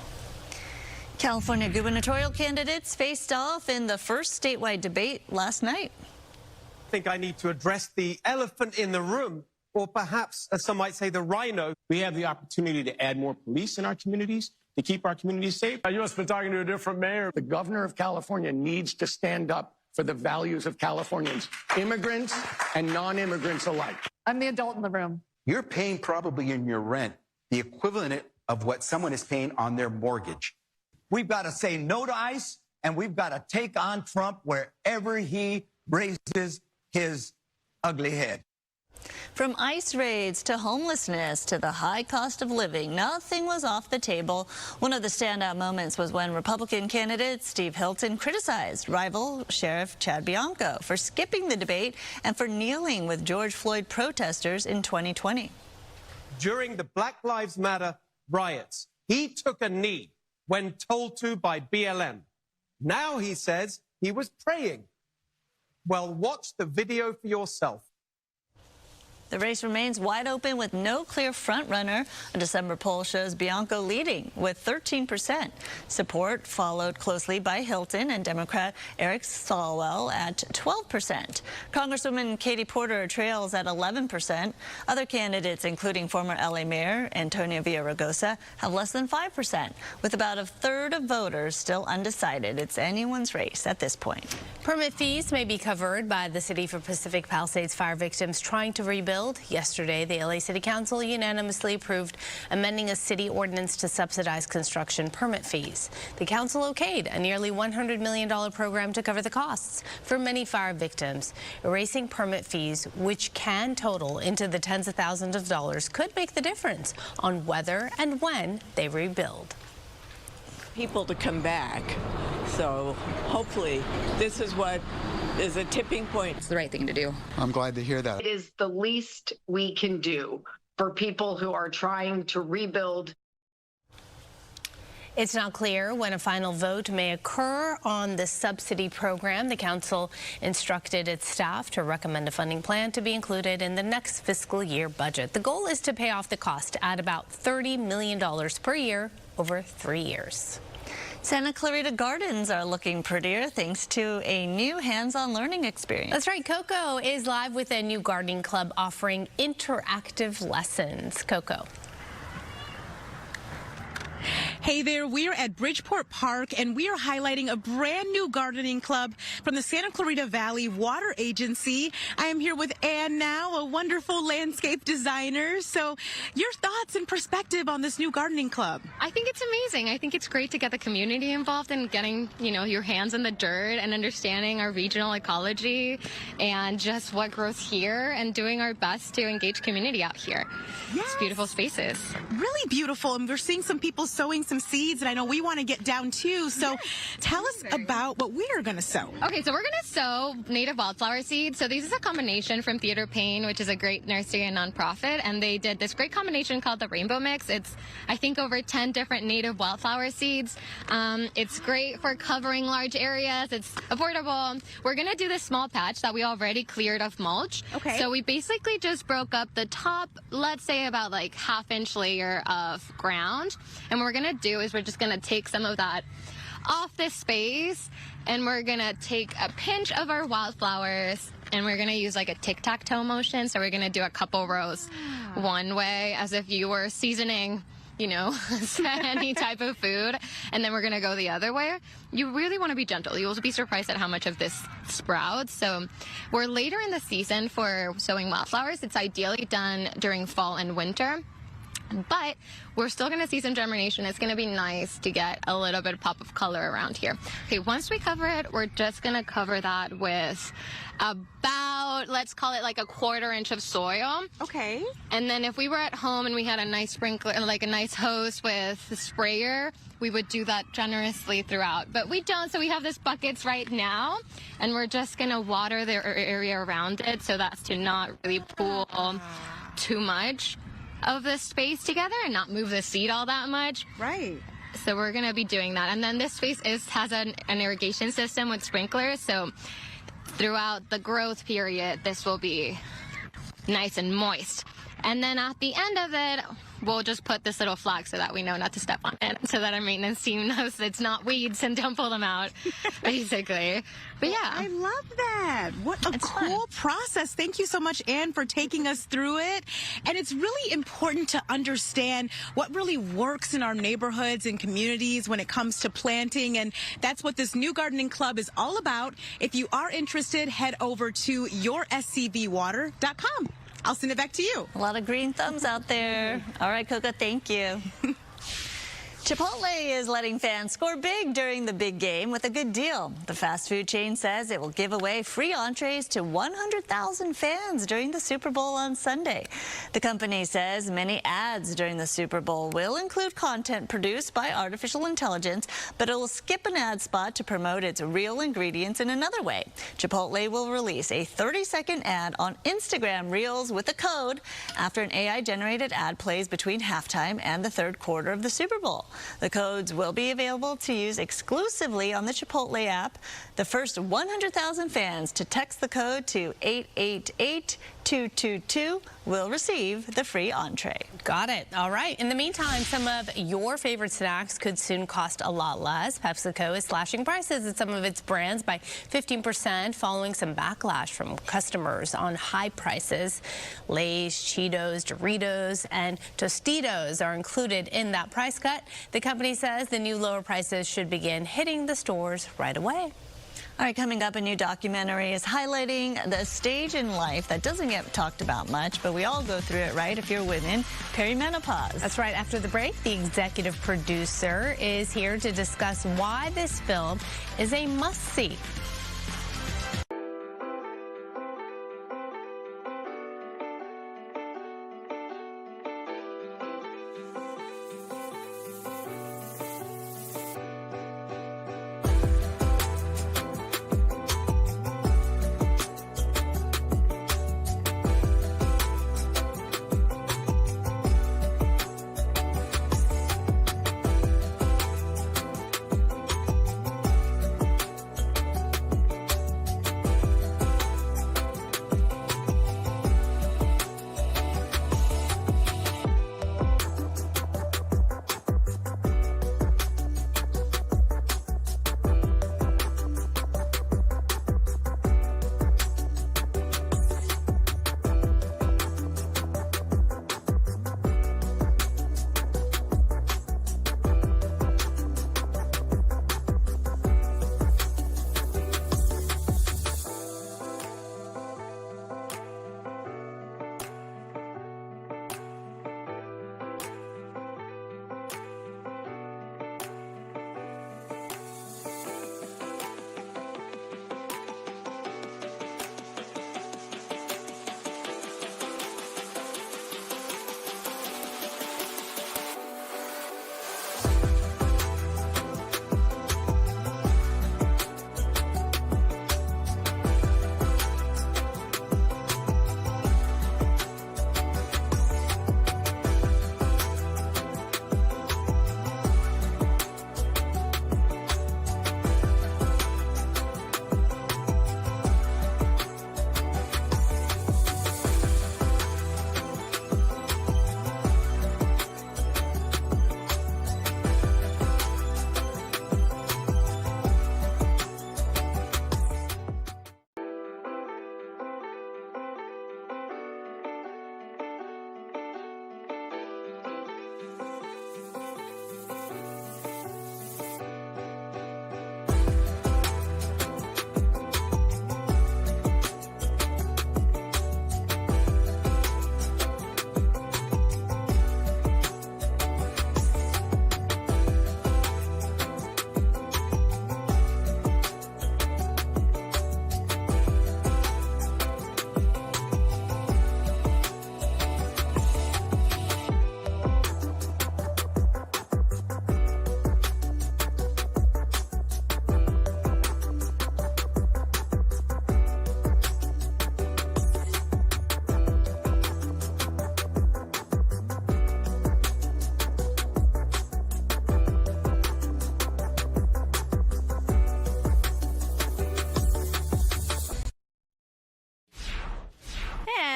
California gubernatorial candidates faced off in the first statewide debate last night. I think I need to address the elephant in the room, or perhaps, as some might say, the rhino. We have the opportunity to add more police in our communities. to keep our communities safe. You must have been talking to a different mayor. The governor of California needs to stand up for the values of Californians, immigrants and non-immigrants alike. I'm the adult in the room. You're paying probably in your rent the equivalent of what someone is paying on their mortgage. We've got to say no to ICE, and we've got to take on Trump wherever he raises his ugly head. From ICE raids to homelessness to the high cost of living, nothing was off the table. One of the standout moments was when Republican candidate Steve Hilton criticized rival Sheriff Chad Bianco for skipping the debate and for kneeling with George Floyd protesters in 2020. During the Black Lives Matter riots, he took a knee when told to by BLM. Now he says he was praying. Well, watch the video for yourself. The race remains wide open with no clear frontrunner. A December poll shows Bianco leading with 13%. Support followed closely by Hilton and Democrat Eric Swalwell at 12%. Congresswoman Katie Porter trails at 11%. Other candidates, including former LA Mayor Antonio Villaraigosa, have less than 5%, with about a third of voters still undecided. It's anyone's race at this point. Permit fees may be covered by the city for Pacific Palisades fire victims trying to rebuild. Yesterday, the LA City Council unanimously approved amending a city ordinance to subsidize construction permit fees. The council okayed a nearly $100 million program to cover the costs for many fire victims. Erasing permit fees, which can total into the tens of thousands of dollars, could make the difference on whether and when they rebuild. People to come back. So hopefully this is what is a tipping point. It's the right thing to do. I'm glad to hear that. It is the least we can do for people who are trying to rebuild. It's not clear when a final vote may occur on the subsidy program. The council instructed its staff to recommend a funding plan to be included in the next fiscal year budget. The goal is to pay off the cost at about $30 million per year over 3 years. Santa Clarita Gardens are looking prettier thanks to a new hands-on learning experience. That's right. Coco is live with a new gardening club offering interactive lessons. Coco. Hey there, we're at Bridgeport Park and we are highlighting a brand new gardening club from the Santa Clarita Valley Water Agency. I am here with Ann now, a wonderful landscape designer. So your thoughts and perspective on this new gardening club? I think it's amazing. I think it's great to get the community involved in getting, your hands in the dirt and understanding our regional ecology and just what grows here and doing our best to engage community out here. Yes. It's beautiful spaces. Really beautiful. And we're seeing some people sowing some seeds, and I know we want to get down too. So tell us about what we are going to sow. Okay, so we're going to sow native wildflower seeds. So this is a combination from Theater Payne, which is a great nursery and nonprofit, and they did this great combination called the Rainbow Mix. It's, I think, over 10 different native wildflower seeds. It's great for covering large areas. It's affordable. We're going to do this small patch that we already cleared of mulch. Okay. So we basically just broke up the top, let's say about like half-inch layer of ground. And what we're going to do is we're just going to take some of that off this space, and we're going to take a pinch of our wildflowers, and we're going to use like a tic-tac-toe motion. So we're going to do a couple rows one way as if you were seasoning, any type of food, and then we're going to go the other way. You really want to be gentle. You will be surprised at how much of this sprouts. So we're later in the season for sowing wildflowers. It's ideally done during fall and winter. But we're still going to see some germination. It's going to be nice to get a little bit of pop of color around here. Okay, once we cover it, we're just going to cover that with about, let's call it like a 1/4 inch of soil. Okay. And then if we were at home and we had a nice sprinkler, like a nice hose with a sprayer, we would do that generously throughout. But we don't, so we have this buckets right now, and we're just going to water the area around it so that's to not really pool too much of the space together and not move the seed all that much. Right. So we're going to be doing that. And then this space has an irrigation system with sprinklers. So throughout the growth period, this will be nice and moist. And then at the end of it, we'll just put this little flag so that we know not to step on it, so that our maintenance team knows it's not weeds and don't pull them out, basically. But yeah. I love that. What a cool process. Thank you so much, Anne, for taking us through it. And it's really important to understand what really works in our neighborhoods and communities when it comes to planting. And that's what this new gardening club is all about. If you are interested, head over to yourscvwater.com. I'll send it back to you. A lot of green thumbs out there. All right, Coca, thank you. Chipotle is letting fans score big during the big game with a good deal. The fast food chain says it will give away free entrees to 100,000 fans during the Super Bowl on Sunday. The company says many ads during the Super Bowl will include content produced by artificial intelligence, but it will skip an ad spot to promote its real ingredients in another way. Chipotle will release a 30-second ad on Instagram Reels with a code after an AI-generated ad plays between halftime and the third quarter of the Super Bowl. The codes will be available to use exclusively on the Chipotle app. The first 100,000 fans to text the code to 888-222 will receive the free entree. Got it. All right. In the meantime, some of your favorite snacks could soon cost a lot less. PepsiCo is slashing prices at some of its brands by 15% following some backlash from customers on high prices. Lay's, Cheetos, Doritos, and Tostitos are included in that price cut. The company says the new lower prices should begin hitting the stores right away. All right, coming up, a new documentary is highlighting the stage in life that doesn't get talked about much, but we all go through it, right? If you're women, perimenopause. That's right. After the break, the executive producer is here to discuss why this film is a must-see.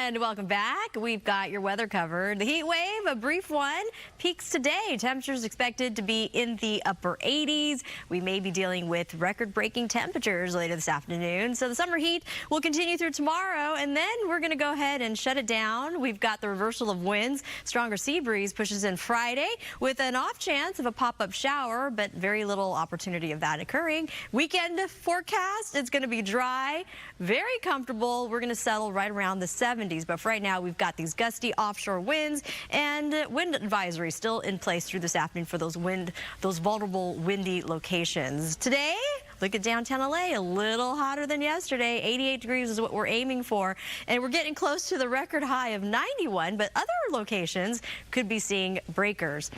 And welcome back. We've got your weather covered. The heat wave, a brief one, peaks today. Temperatures expected to be in the upper 80s. We may be dealing with record-breaking temperatures later this afternoon. So the summer heat will continue through tomorrow, and then we're going to go ahead and shut it down. We've got the reversal of winds. Stronger sea breeze pushes in Friday with an off chance of a pop-up shower, but very little opportunity of that occurring. Weekend forecast, it's going to be dry, very comfortable. We're going to settle right around the 70s, but for right now we've got these gusty offshore winds and wind advisory still in place through this afternoon for those vulnerable windy locations. Today, look at downtown LA, a little hotter than yesterday. 88 degrees is what we're aiming for, and we're getting close to the record high of 91, but other locations could be seeing breakers.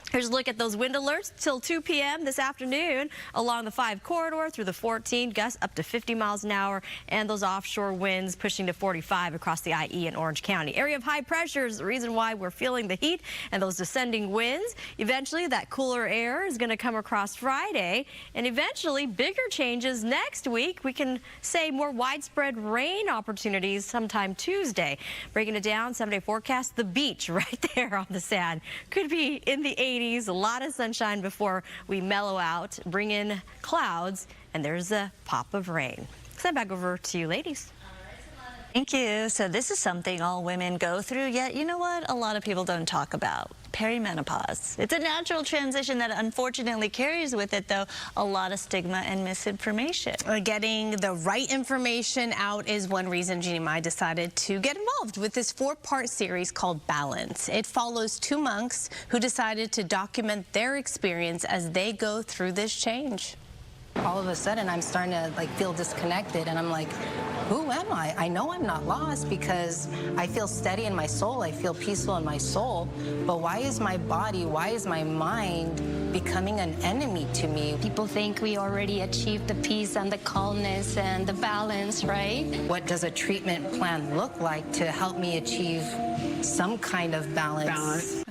Here's a look at those wind alerts till 2 p.m. this afternoon along the 5 corridor through the 14, gusts up to 50 miles an hour, and those offshore winds pushing to 45 across the IE in Orange County. Area of high pressure is the reason why we're feeling the heat and those descending winds. Eventually, that cooler air is going to come across Friday, and eventually bigger changes next week. We can say more widespread rain opportunities sometime Tuesday. Breaking it down, 7-day forecast, the beach right there on the sand could be in the 80s. A lot of sunshine before we mellow out, bring in clouds, and there's a pop of rain. Send back over to you, ladies. Thank you. So this is something all women go through, yet you know what? A lot of people don't talk about. Perimenopause. It's a natural transition that unfortunately carries with it, though, a lot of stigma and misinformation. Getting the right information out is one reason Jeannie and I decided to get involved with this 4-part series called Balance. It follows 2 monks who decided to document their experience as they go through this change. All of a sudden, I'm starting to feel disconnected, and I'm like, who am I? I know I'm not lost because I feel steady in my soul. I feel peaceful in my soul. But why is my body, why is my mind becoming an enemy to me? People think we already achieved the peace and the calmness and the balance, right? What does a treatment plan look like to help me achieve some kind of balance?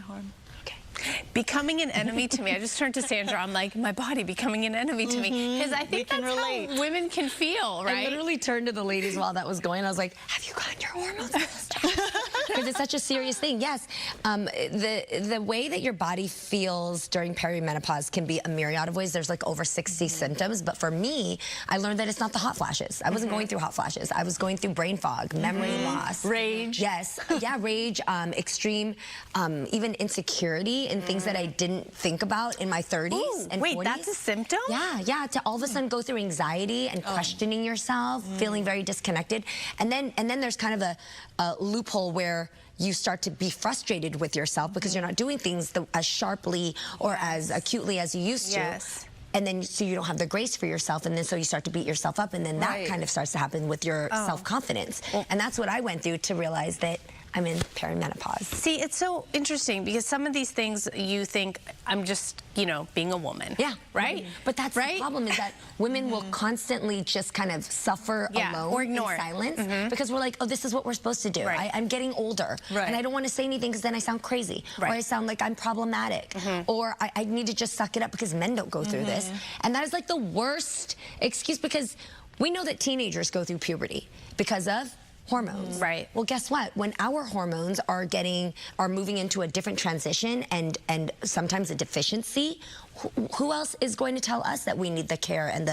Becoming an enemy to me. I just turned to Sandra. I'm like, my body becoming an enemy to me. Because I think that's how women can feel, right? I literally turned to the ladies while that was going. I was like, have you gotten your hormones tested? Because it's such a serious thing. Yes, the way that your body feels during perimenopause can be a myriad of ways. There's over 60 symptoms. But for me, I learned that it's not the hot flashes. I wasn't going through hot flashes. I was going through brain fog, memory loss. Rage. Yes. Yeah, rage, extreme, even insecurity and things that I didn't think about in my 30s and 40s. Wait, that's a symptom? Yeah, to all of a sudden go through anxiety and questioning yourself, feeling very disconnected. And then there's kind of a loophole where you start to be frustrated with yourself because you're not doing things as sharply or as acutely as you used to. Yes. And then so you don't have the grace for yourself, and then so you start to beat yourself up, and then that kind of starts to happen with your self-confidence. And that's what I went through to realize that I'm in perimenopause. See, it's so interesting because some of these things you think I'm just, being a woman. Yeah. Right? But that's the problem is that women will constantly just kind of suffer alone or ignore in silence because we're like, oh, this is what we're supposed to do. Right. I'm getting older and I don't want to say anything because then I sound crazy or I sound like I'm problematic or I need to just suck it up because men don't go through this. And that is the worst excuse because we know that teenagers go through puberty because of hormones. Right. Well, guess what? When our hormones are moving into a different transition and sometimes a deficiency, who else is going to tell us that we need the care and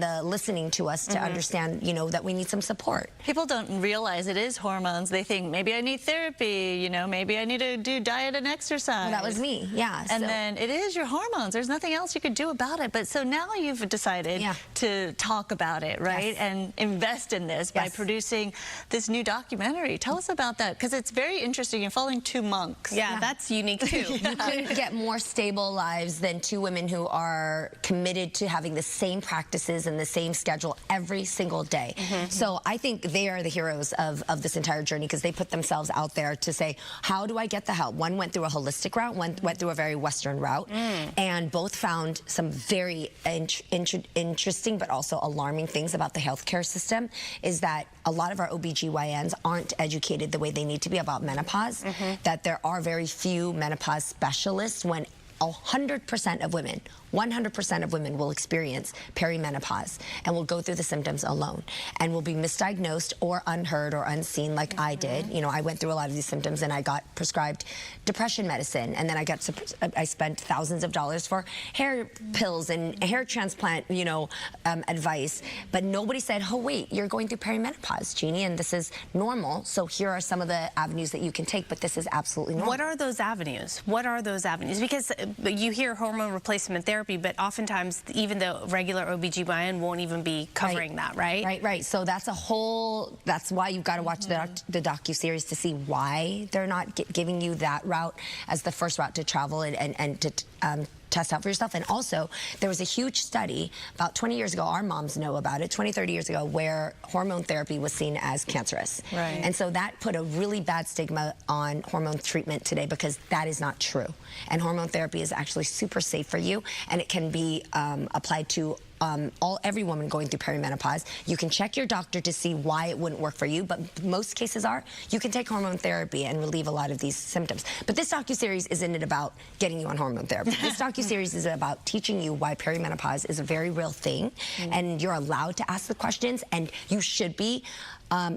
the listening to us to understand, that we need some support? People don't realize it is hormones. They think maybe I need therapy, maybe I need to do diet and exercise. Well, that was me, yeah. And then it is your hormones. There's nothing else you could do about it. But so now you've decided to talk about it, right? Yes. And invest in this by producing this new documentary. Tell us about that, because it's very interesting. You're following 2 monks. Yeah, that's unique too. You couldn't get more stable lives than 2 women who are committed to having the same practices and the same schedule every single day. So I think they are the heroes of this entire journey because they put themselves out there to say, how do I get the help? One went through a holistic route, one went through a very Western route, and both found some very interesting but also alarming things about the healthcare system, is that a lot of our OBGYNs aren't educated the way they need to be about menopause, that there are very few menopause specialists when 100% of women 100% of women will experience perimenopause and will go through the symptoms alone and will be misdiagnosed or unheard or unseen like I did. You know, I went through a lot of these symptoms and I got prescribed depression medicine, and then I spent thousands of dollars for hair pills and hair transplant, you know, advice. But nobody said, oh wait, you're going through perimenopause, Jeannie, and this is normal. So here are some of the avenues that you can take, but this is absolutely normal. What are those avenues? What are those avenues? Because you hear hormone replacement therapy, but oftentimes even the regular OBGYN won't even be covering that, right? Right. So that's why you've got to watch the docuseries to see why they're not giving you that route as the first route to travel and to test out for yourself. And also, there was a huge study about 20 years ago, our moms know about it, 20, 30 years ago, where hormone therapy was seen as cancerous. Right. And so that put a really bad stigma on hormone treatment today, because that is not true. And hormone therapy is actually super safe for you, and it can be applied to every woman going through perimenopause. You can check your doctor to see why it wouldn't work for you, but most cases you can take hormone therapy and relieve a lot of these symptoms. But this docuseries isn't about getting you on hormone therapy. This docuseries is about teaching you why perimenopause is a very real thing, and you're allowed to ask the questions, and you should be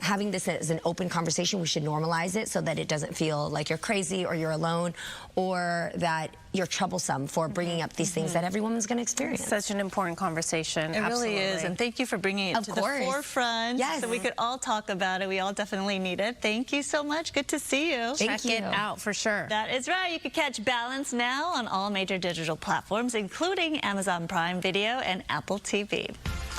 having this as an open conversation. We should normalize it so that it doesn't feel like you're crazy or you're alone or that you're troublesome for bringing up these things that every woman's going to experience. Such an important conversation. It really is, and thank you for bringing it to the forefront so we could all talk about it. We all definitely need it. Thank you so much. Good to see you. Check it out for sure. That is right. You can catch Balance now on all major digital platforms, including Amazon Prime Video and Apple TV.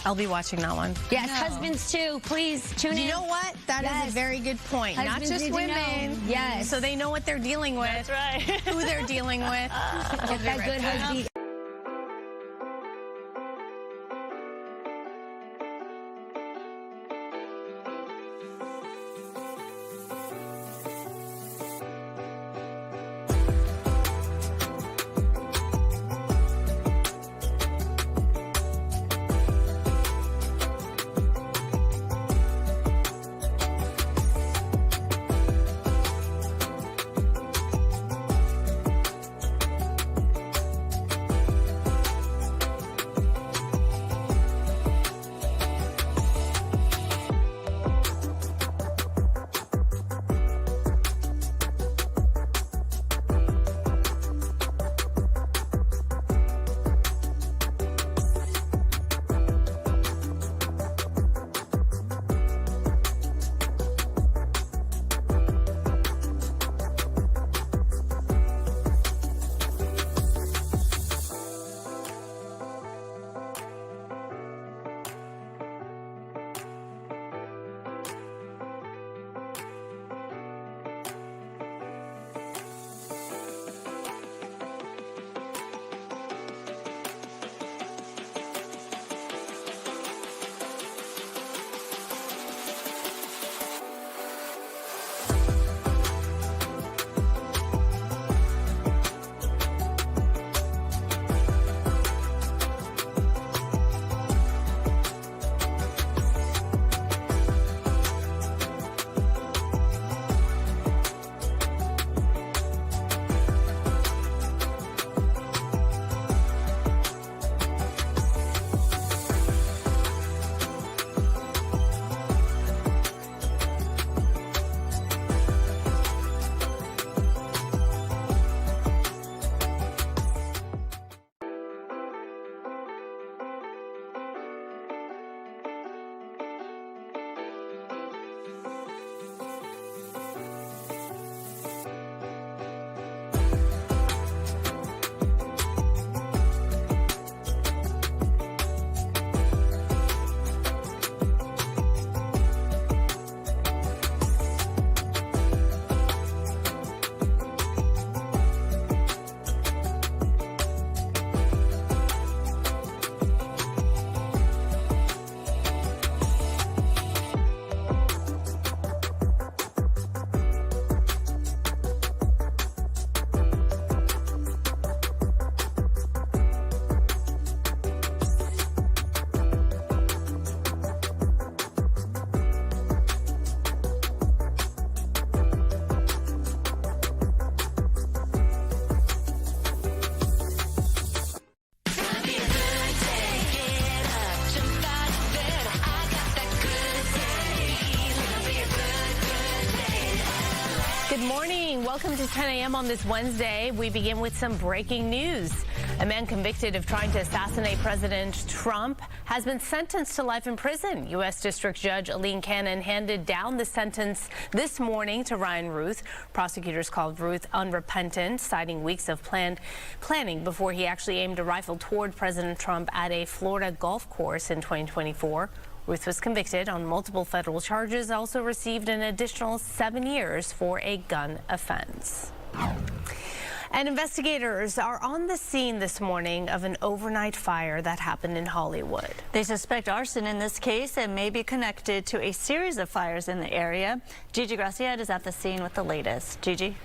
I'll be watching that one. Yes, husbands too. Please tune in. You know what? That is a very good point. Husbands Not just women. Yes. So they know what they're dealing with. That's right. Who they're dealing with. Get that good husband. Good morning. Welcome to 10 a.m. on this Wednesday. We begin with some breaking news. A man convicted of trying to assassinate President Trump has been sentenced to life in prison. U.S. District Judge Aline Cannon handed down the sentence this morning to Ryan Ruth. Prosecutors called Ruth unrepentant, citing weeks of planning before he actually aimed a rifle toward President Trump at a Florida golf course in 2024. Ruth was convicted on multiple federal charges, also received an additional 7 years for a gun offense. And investigators are on the scene this morning of an overnight fire that happened in Hollywood. They suspect arson in this case and may be connected to a series of fires in the area. Gigi Graciette is at the scene with the latest. Gigi?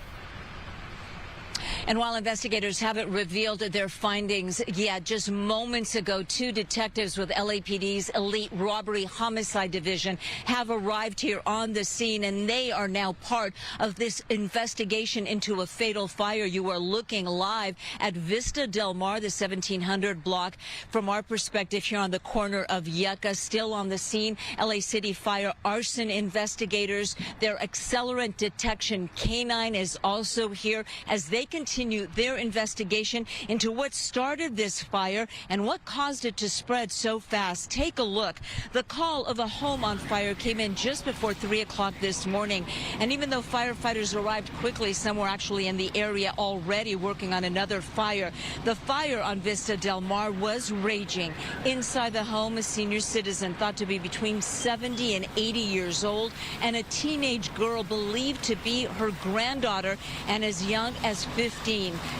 And while investigators haven't revealed their findings yet, just moments ago, 2 detectives with LAPD's Elite Robbery Homicide Division have arrived here on the scene, and they are now part of this investigation into a fatal fire. You are looking live at Vista Del Mar, the 1700 block. From our perspective here on the corner of Yucca, still on the scene, LA City Fire arson investigators. Their accelerant detection canine is also here as they continue their investigation into what started this fire and what caused it to spread so fast. Take a look. The call of a home on fire came in just before 3 o'clock this morning. And even though firefighters arrived quickly, some were actually in the area already working on another fire. The fire on Vista Del Mar was raging. Inside the home, a senior citizen thought to be between 70 and 80 years old, and a teenage girl believed to be her granddaughter and as young as 15.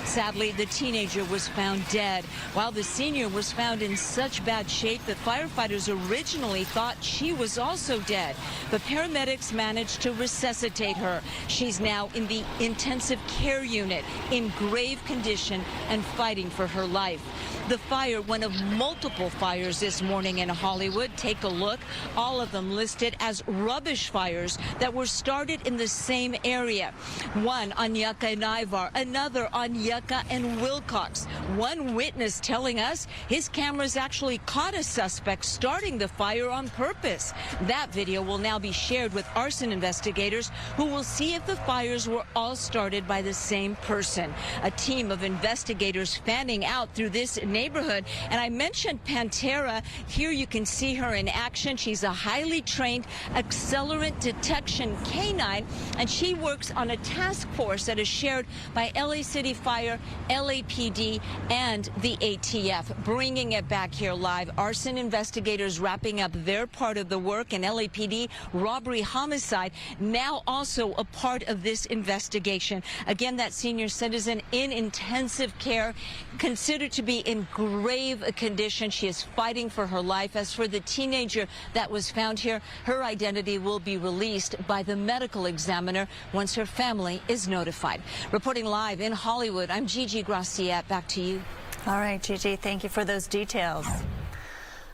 Sadly, the teenager was found dead, while the senior was found in such bad shape that firefighters originally thought she was also dead. But paramedics managed to resuscitate her. She's now in the intensive care unit in grave condition and fighting for her life. The fire, one of multiple fires this morning in Hollywood. Take a look. All of them listed as rubbish fires that were started in the same area. One on Yucca and Ivar, another on Yucca and Wilcox. One witness telling us his cameras actually caught a suspect starting the fire on purpose. That video will now be shared with arson investigators who will see if the fires were all started by the same person. A team of investigators fanning out through this neighborhood. And I mentioned Pantera. Here you can see her in action. She's a highly trained accelerant detection canine, and she works on a task force that is shared by LA City Fire, LAPD, and the ATF. Bringing it back here live, arson investigators wrapping up their part of the work, and LAPD robbery homicide now also a part of this investigation. Again, that senior citizen in intensive care, considered to be in grave condition. She is fighting for her life. As for the teenager that was found here, her identity will be released by the medical examiner once her family is notified. Reporting live in Hollywood, I'm Gigi Graciette. Back to you. All right, Gigi, thank you for those details.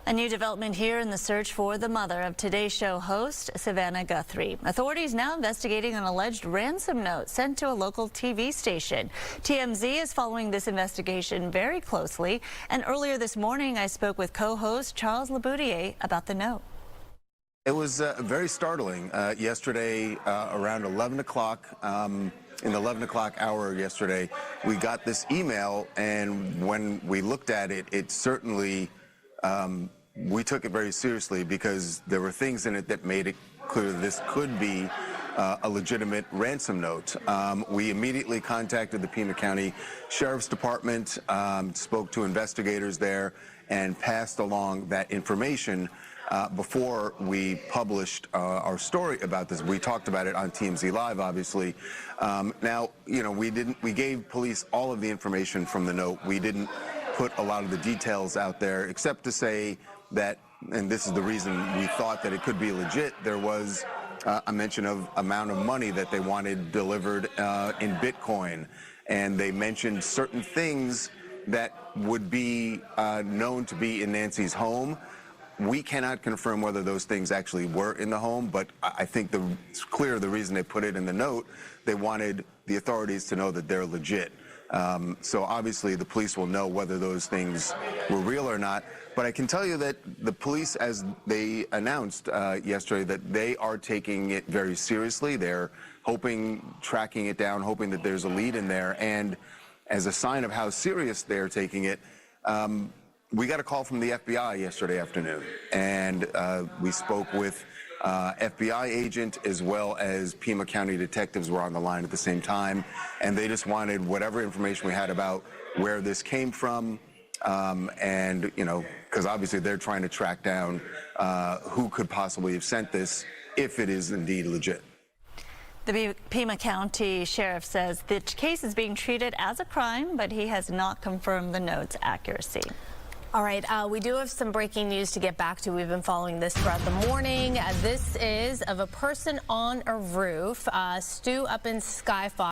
A new development here in the search for the mother of Today Show host Savannah Guthrie. Authorities now investigating an alleged ransom note sent to a local TV station. TMZ is following this investigation very closely, and earlier this morning I spoke with co-host Charles Laboutier about the note. It was very startling. Yesterday, around 11 o'clock, in the 11 o'clock hour yesterday, we got this email, and when we looked at it, it certainly, we took it very seriously because there were things in it that made it clear this could be a legitimate ransom note. We immediately contacted the Pima County Sheriff's Department, spoke to investigators there, and passed along that information before we published our story about this. We talked about it on TMZ Live, obviously. Now, you know, we gave police all of the information from the note. We didn't put a lot of the details out there, except to say that, and this is the reason we thought that it could be legit, there was a mention of amount of money that they wanted delivered in Bitcoin. And they mentioned certain things that would be known to be in Nancy's home. We cannot confirm whether those things actually were in the home, but I think it's clear the reason they put it in the note, they wanted the authorities to know that they're legit. So obviously the police will know whether those things were real or not. But I can tell you that the police, as they announced yesterday, that they are taking it very seriously. They're tracking it down, hoping that there's a lead in there. And as a sign of how serious they're taking it, we got a call from the FBI yesterday afternoon. And we spoke with FBI agent as well as Pima County detectives were on the line at the same time. And they just wanted whatever information we had about where this came from. And, you know, because obviously they're trying to track down who could possibly have sent this if it is indeed legit. The Pima County Sheriff says the case is being treated as a crime, but he has not confirmed the note's accuracy. All right, we do have some breaking news to get back to. We've been following this throughout the morning. This is of a person on a roof. Stu up in Skyfall.